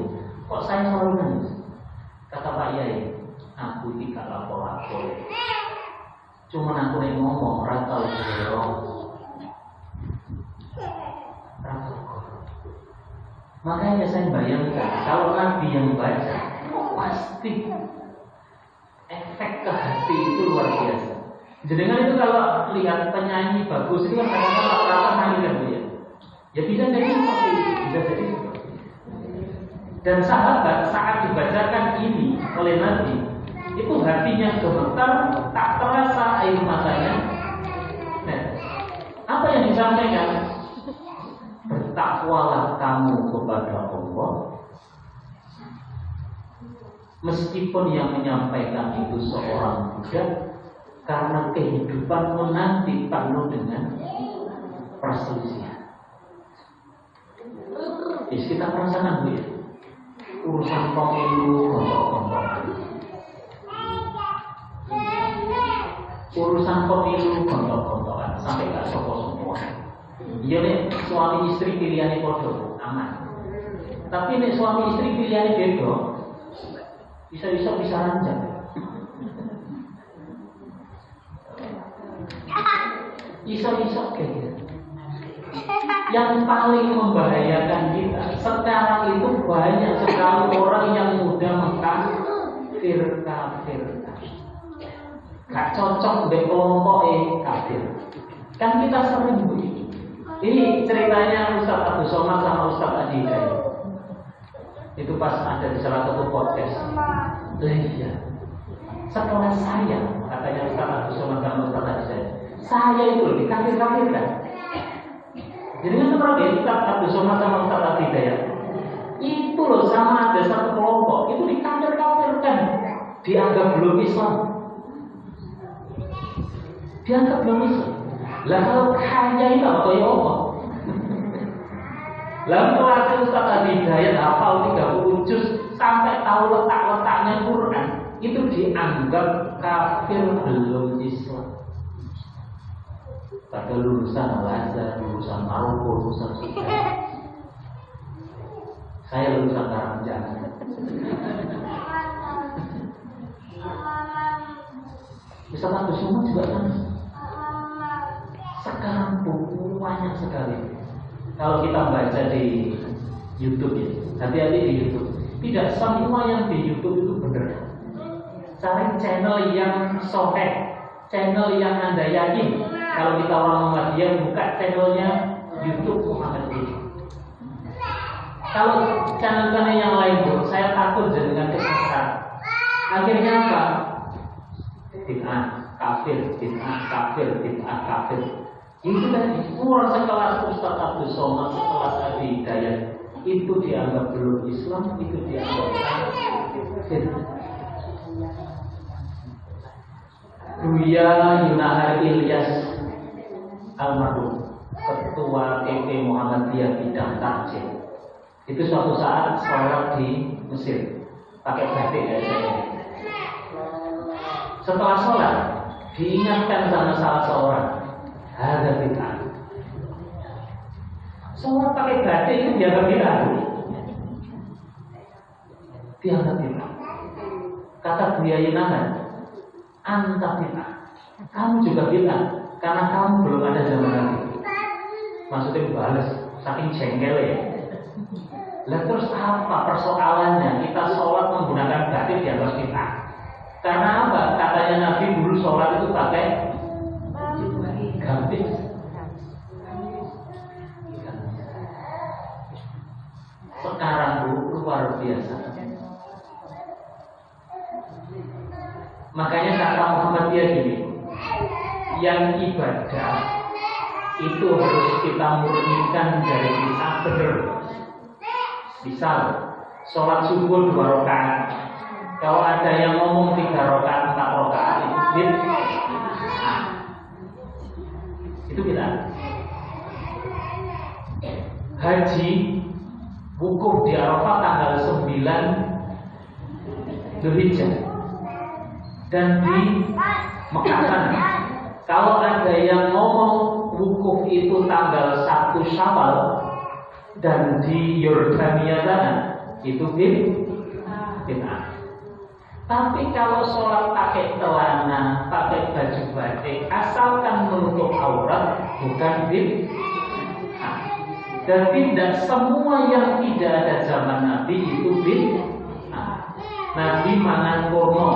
kok saya selalu nangis? Kata Pak Yai, aku tidak lapor-lapor. Cuma aku yang ngomong, rata makanya saya bayangkan kalau Nabi yang baca, pasti efek ke hati itu luar biasa. Jadi dengan itu kalau lihat penyanyi bagus itu kan kadang-kadang rata nangis kan ya. Ya bisa jadi seperti itu, bisa jadi seperti itu. Dan sahabat saat dibacakan ini oleh Nabi, itu hatinya gemetar, tak terasa air matanya. Nah, apa yang disampaikan? Bertakwalah kamu kepada Allah. Meskipun yang menyampaikan itu seorang budak, karena kehidupanmu nanti penuh dengan perselisihan. Kita merasakan Bu ya, urusan pemilu gontok-gontokan, urusan pemilu gontok-gontokan sampai gak sopo semua. Iya nih suami istri pilihannya podo aman. Tapi nih suami istri pilihannya beda, bisa ranjang. Iso kayak gitu. Yang paling membahayakan kita sekarang itu banyak sekali orang yang mudah mengkafirkan. Gak cocok dengan kelompok kafir. Kan kita sering begitu. Ini ceritanya Ustaz Abdul Somad sama Ustaz Adi Hidayat. Itu pas ada di salah satu podcast. Iya. Setelah saya, katanya Ustaz Abdul Somad sama Ustaz Adi Hidayat, saya itu lebih kafir-kafir kan. Jadi kan seperti Ustaz Abdul Somad sama Ustaz Adi Hidayat, itu loh sama ada satu kelompok itu dikafir-kafirkan, dianggap belum Islam. Dianggap belum Islam. Lah kalau hanya itu apa ya Allah? Lalu kelasnya Ustaz Adi Hidayat hafal 30 juz sampai tahu letak-letaknya Quran, itu dianggap kafir belum Islam. Pada lulusan Al-Azhar, lulusan Maroko, lulusan Sudan. Saya lulusan Karangjana. Ustaz Abdul Somad juga kan. Sekarang buku banyak sekali. Kalau kita baca di YouTube ya, hati-hati di YouTube. Tidak semua yang di YouTube itu benar. Cari channel yang sahih, channel yang Anda yakin. Kalau kita orang Muhammadiyah buka channelnya YouTube Muhammadiyah. Kalau channel-channel yang lain tuh, saya takut dengan kesesatan. Akhirnya apa? Bid'ah, kafir, bid'ah, kafir, bid'ah, kafir. Itu tadi orang sekelas Ustaz Abdul Somad, sekelas Adi Hidayat, itu dianggap belum Islam, itu dianggap kafir. Buya Yunahar Ilyas Almarhum, Ketua PP Muhammadiyah bidang takjil, itu suatu saat sholat di Mesir pakai batik ya saya. Setelah sholat diingatkan sama salah seorang, ada bid'ah. Sholat pakai batik itu dianggap bid'ah. Dianggap bid'ah. Kata Buya Yunahar, anta bid'ah. Kamu juga bid'ah karena kamu belum ada zaman Nabi. Maksudnya balas, saking jengkel ya. Lah terus apa persoalannya kita sholat menggunakan batik dianggap bid'ah? Karena apa? Katanya Nabi dulu sholat itu pakai gamis. Sekarang luar biasa. Makanya kata Muhammadiyah gini, yang ibadah itu harus kita murnikan dari kisah benar. Misal, sholat subuh 2 rakaat. Kalau ada yang ngomong 3 rakaat, 4 rakaat itu kita. Haji wukuf di Arafah tanggal 9 Dzulhijjah dan di Mekah sana Kalau ada yang ngomong wukuf itu tanggal 1 Syawal dan di Yordania sana, itu bid'ah. Tapi kalau sholat pakai celana, pakai baju batik, asalkan menutup aurat, bukan bid'ah. Dan tidak semua yang tidak ada zaman Nabi itu bid'ah. Nabi mangan kurma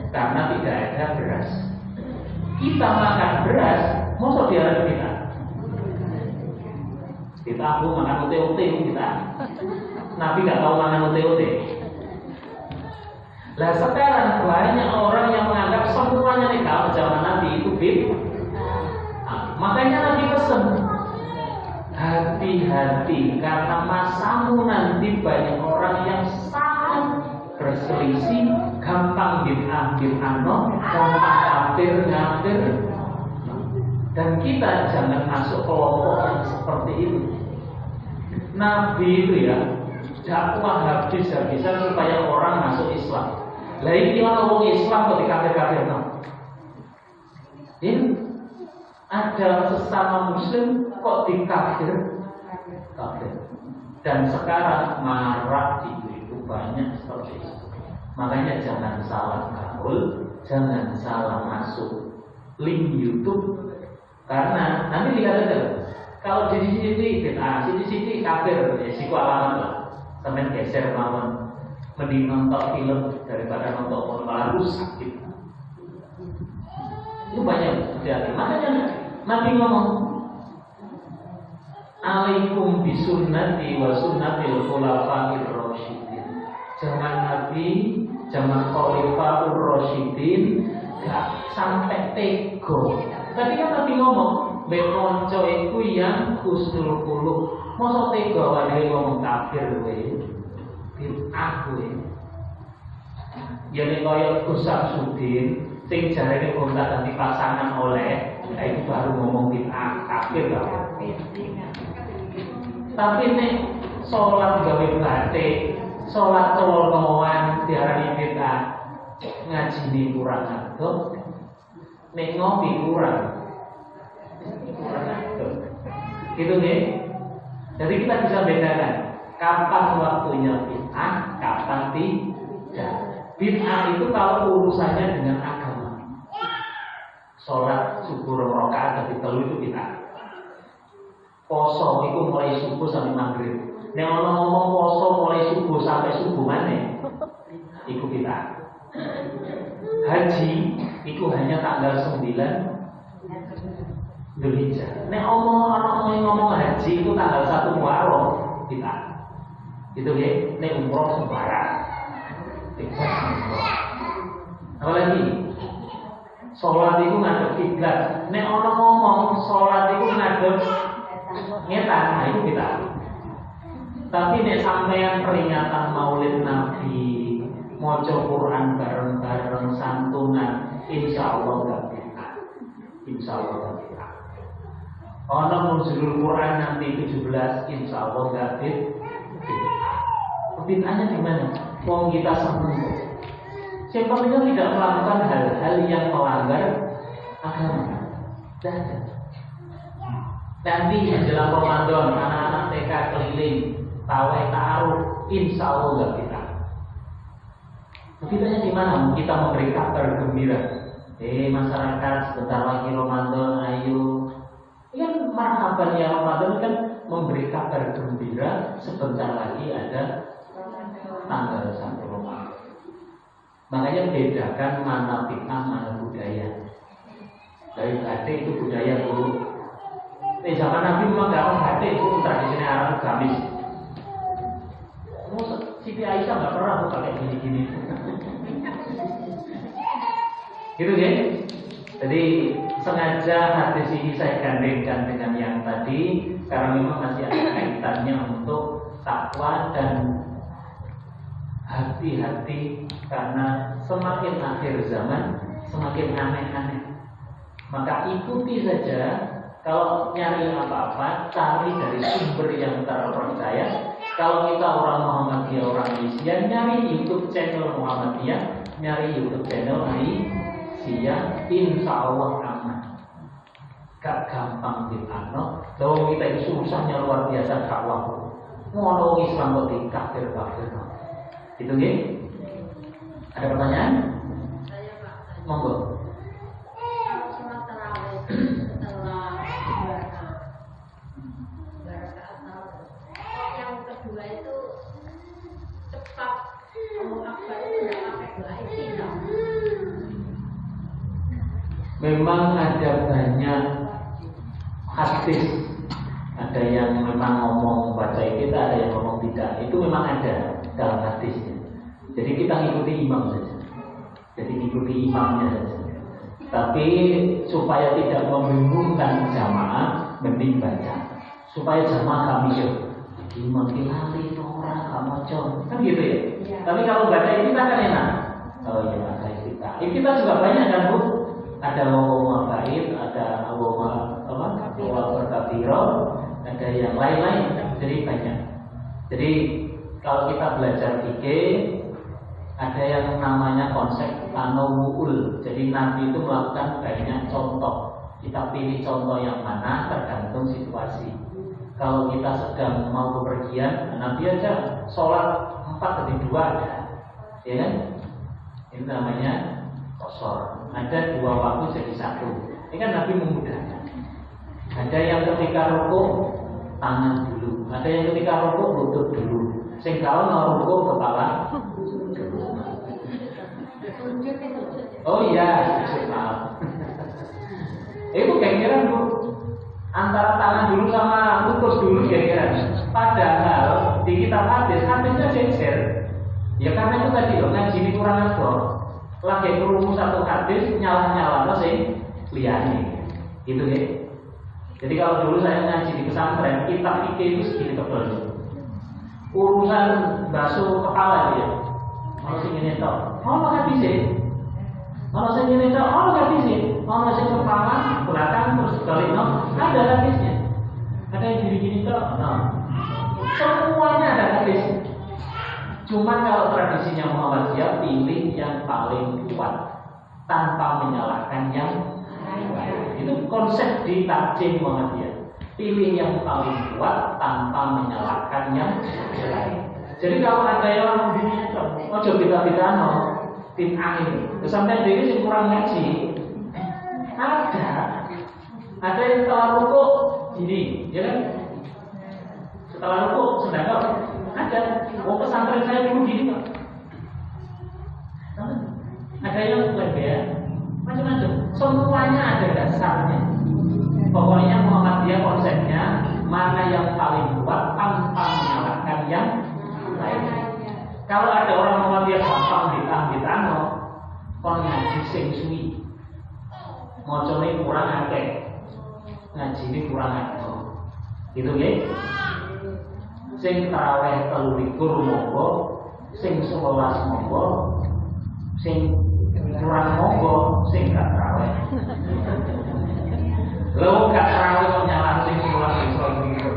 karena tidak ada beras. Kita makan beras, masa dia ada bid'ah? Kita aku makan ute-ute kita. Nabi nggak tahu makan ute-ute. Lah sekarang banyak orang yang menganggap semuanya nih kalau zaman Nabi itu bid'ah. Makanya Nabi pesan, hati-hati karena masamu nanti banyak orang yang sangat berselisih, gampang bid'ah, gampang kafir. Dan kita jangan masuk kelompok yang seperti itu. Nabi itu ya dakwah habis-habisan supaya orang masuk Islam. Lah iki orang Islam kok dikafir-kafir no. Ini ada sesama Muslim kok dikafir. Dan sekarang marak itu banyak seperti itu. Makanya jangan salah gaul, jangan salah masuk link YouTube. Karena nanti dikatakan kalau di sini sini kafir, ya siku alamat lah. Sampai geser mawon. Mending nonton film daripada nonton malah rusak gitu. Itu banyak terjadi. Makanya Nabi ngomong, alaikum bisunnati wa sunnatil khulafa'ir rasyidin. Zaman Nabi, zaman Khalifahur Rasyidin gak sampai tego. Tadi kan Nabi ngomong, bekonco iku yang husnul khuluq. Mosok tego wae ngomong kafir kowe. Aku ya nek kaya Gus Samsudin sing jarene kontak ganti pasangan oleh itu baru ngomong bid'ah kafir lah. Tapi nek sholat gawe batik, sholat celonoan diarani bid'ah, ngajine kurang adoh, nek ngopi kurang adoh. Gitu nih. Jadi kita bisa bedakan kapan waktunya bid'ah, kapan tidak. Bid'ah itu kalau urusannya dengan agama. Sholat subuh 2 rakaat tapi telu itu bid'ah. Poso itu mulai subuh sampai maghrib. Nek orang ngomong poso mulai subuh sampai subuh mana? Itu bid'ah. Haji itu hanya tanggal 9 Dzulhijjah. Nek orang ngomong haji itu tanggal 1 Muharram, bid'ah. Itu ya, nek umroh sembarang. Apalagi sholat itu ngadep kiblat. Nek orang ngomong sholat itu ngadep ngetan, nah itu kita. Tapi nek sampean peringatan Maulid Nabi, maca Quran bareng-bareng santunan, insya Allah gak bid'ah. Insya Allah gak bid'ah. Ono nuzulul Quran nanti 17, insya Allah gak bid'ah. Bid'ahnya gimana? Wong kita seneng. Siapapun tidak melakukan hal-hal yang melanggar agama. Nanti menjelang Ramadan, anak-anak TK keliling, pawai ta'aruf, insya Allah gak bid'ah. Bid'ahnya gimana? Kita memberi kabar gembira. Masyarakat sebentar lagi Ramadan, ayo. Ini kan marhaban ya Ramadan kan memberi kabar gembira. Sebentar lagi ada tanggal 1 Ramadan. Makanya bedakan mana bid'ah, mana budaya. Dari batik itu budaya dulu. Zaman Nabi memang gak ada batik, itu tradisinya Arab Gamis. Siti Aisyah gak pernah pakai gini-gini. Gitu ya. Jadi sengaja hadis ini saya gandengkan dengan yang tadi karena memang masih ada kaitannya untuk takwa dan hati-hati karena semakin akhir zaman semakin aneh-aneh. Maka ikuti saja. Kalau nyari apa-apa cari dari sumber yang terpercaya. Kalau kita orang Muhammadiyah, orang Islam, nyari YouTube channel Muhammadiyah, nyari YouTube channel siang, insya Allah aman. Gak gampang ditano. Kalau kita itu susahnya luar biasa dakwah. Ngono Islam kok dikafir-kafir. Itu nggih? Ada pertanyaan? Saya Pak, Monggo. kalau sholat tarawih setelah dua rakaat tarawih, kok yang kedua itu cepat Allahu Akbar itu nggak pakai doa istighfar? Memang ada banyak hadis, ada yang memang ngomong baca kita, ada yang ngomong tidak. Itu memang ada dalam hadisnya. Jadi kita ngikuti imam saja. Jadi ngikuti imamnya saja. Tapi supaya tidak membingungkan jamaah, mending baca. Supaya jamaah gak mikir, imam lali orang gak maca. Kan gitu ya. Tapi kalau baca kita kan enak. Oh iya baca kita. Kita juga banyak kan Bu. Ada Allahumma ba'id, ada Allahumma berkabiro, ada yang lain-lain. Jadi banyak. Jadi kalau kita belajar fikih, ada yang namanya konsep tanawu'ul. Jadi Nabi itu melakukan banyak contoh. Kita pilih contoh yang mana tergantung situasi. Kalau kita sedang mau bepergian, Nabi aja sholat 4 dari 2 ada, ya kan? Ini namanya qashar. Ada 2 waktu jadi 1. Ini kan Nabi memudahkan. Ada yang ketika rukuk tangan dulu, ada yang ketika rukuk lutut dulu. Sing kalau rukuk kepala. Oh iya, maaf. Itu kira-kira Bu, antara tangan dulu sama lutut dulu kira-kira. Padahal di kitab hadisnya geser. Ya karena itu tadi loh, ngaji ini kurang ajar. Lagi rumus satu hadis nyala-nyala sing liyane. Gitu ya. Jadi kalau dulu saya ngaji di pesantren, kitab fikih itu segini tebal. Urusan basuh kepala dia. Kalau sing ngene tok, ono hadise. Ono sing ngene tok, ono hadise. Ono sing kepala belakang terus balikno, ada hadisnya. Ada yang gini-gini tok, no. Semuanya ada hadis. Cuma kalau tradisinya Muhammadiyah pilih yang paling kuat tanpa menyalahkan yang lain. Itu konsep di takjim Muhammadiyah. Pilih yang paling kuat tanpa menyalahkan yang lain. Jadi kalau ada yang begini, ojo kita no tim angin. Sampai diri yang kurang ngaji, ada yang setelah rukuk gini, ya kan? Setelah rukuk sedangkan ada. Oh pesantren saya dulu gini Pak. Ada yang lebar, macam-macam. Semuanya ada dasarnya. Pokoknya Muhammadiyah konsepnya mana yang paling kuat tanpa menyalahkan yang lain. Kalau ada orang Muhammadiyah gampang ditano, kon ngaji sing suwi. Mocone kurang akeh. Ngaji ini kurang akeh. Gitu nggih. Sing tarawih 3 monggo, sing 11 monggo, sing kurang monggo, sing gak tarawih. Lo gak tarawih kok nyalah sing 11 iso gitu.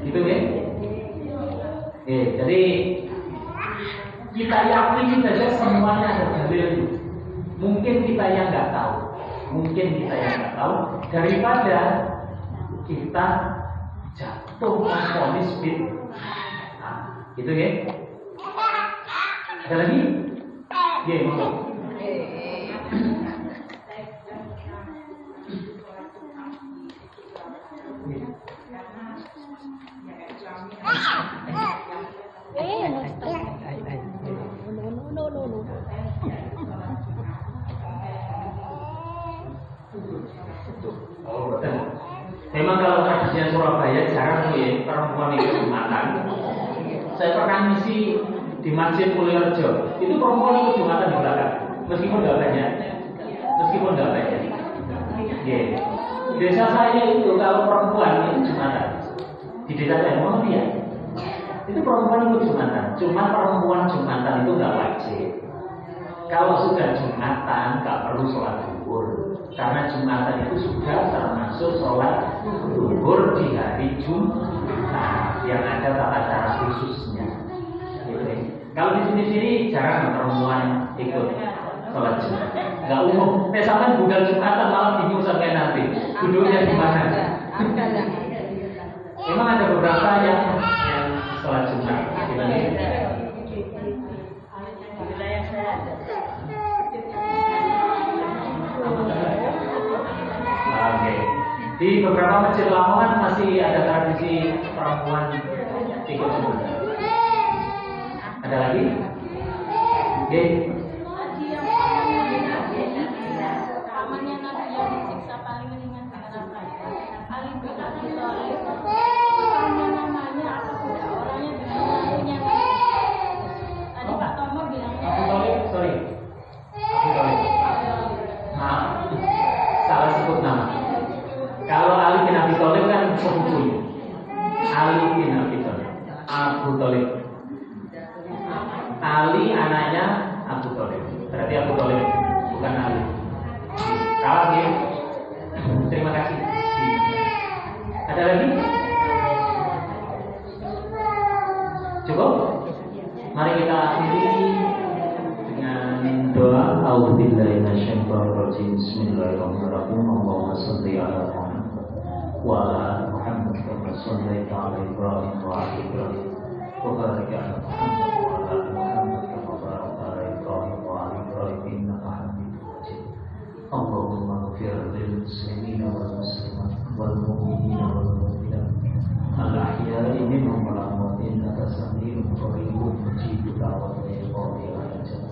Gitu nggih? Jadi kita yakini saja semuanya ada dalil. Mungkin kita yang nggak tahu, daripada kita jatuh vonis bid'ah. Gitu ya? Ada lagi? Ya, monggo. Memang kalau tradisinya Surabaya jarang ya perempuan ikut Jumatan. Saya pernah misi di Masjid Mulyorejo, itu perempuan ikut Jumatan di belakang, meskipun tidak banyak. Yeah. Desa saya itu kalau perempuan itu Jumatan. Di desa saya Muhammadiyah itu perempuan ikut Jumatan. Cuma perempuan Jumatan itu nggak wajib. Kalau sudah Jumatan nggak perlu sholat zuhur. Karena Jumatan itu sudah termasuk sholat zuhur di hari Jumat yang ada tata cara khususnya. Gitu. Kalau di sini jarang perempuan ikut. sholat Jumat. Enggak umum. Sampean budal Jumatan malah bingung sampai nanti. Duduknya di mana? Memang ada beberapa yang sholat Jumat. Oke. Di beberapa masjid Lamongan masih ada tradisi perempuan ikut Jumat. Ada lagi? Oke. Pamannya Nabi yang disiksa paling ringan kenapa? Ali bin Abi Thalib. Namanya apa sudah orangnya dengan lalunya. Tadi Pak Tomo bilangnya. Abu Thalib, sorry. Abu Thalib. Maaf, salah sebut nama. Kalau Ali bin Abi Thalib kan sepupunya. Ali bin Abi Thalib. Abu Thalib. Ali anaknya Abu Thalib. Berarti Abu Thalib bukan Ali. Salah ya. Terima kasih. Ada lagi? Cukup? Mari kita akhiri dengan doa. A'udzubillahi minasyaitonir rajim. Bismillahirrahmanirrahim. Allahumma shalli ala Muhammad wa ala Muhammad kama shallaita ala Ibrahim wa ala Ibrahim wa barik ala Muhammad wa ala Muhammad kama barakta ala Ibrahim wa ala Ibrahim innaka Hamidum Majid. Allahumma ighfir lil muslimina wal muslimat wal mu'minina wal mu'minat al ahya'i minhum wal amwat innaka sami'un qaribun mujibud da'wati ya hajat.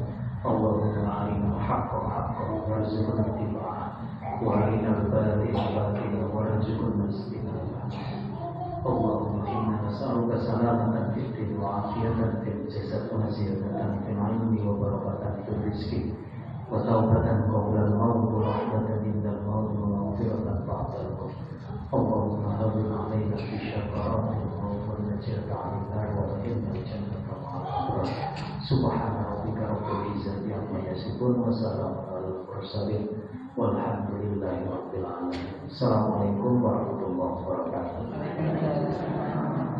Allahumma arina al-haqqa haqqan warzuqna ittiba'ah wa arina al-batila batilan warzuqna ijtinabah. Allahumma inna nas'aluka salamatan fid din wa afiyatan fil jasad wa ziyadatan fil ilmi wa barakatan fil rizqi wa taubatan qabla al-maut wa rahmatan inda al-maut wa maghfiratan ba'da al-maut. Allahumma hawwin 'alaina fi syakaratil maut wa najata 'anil nar wa inna al-jannata ma'al abrar. Subhana rabbika rabbil izzati amma yasifun wa salamun 'alal mursalin walhamdulillahi rabbil alamin. Assalamualaikum warahmatullahi wabarakatuh.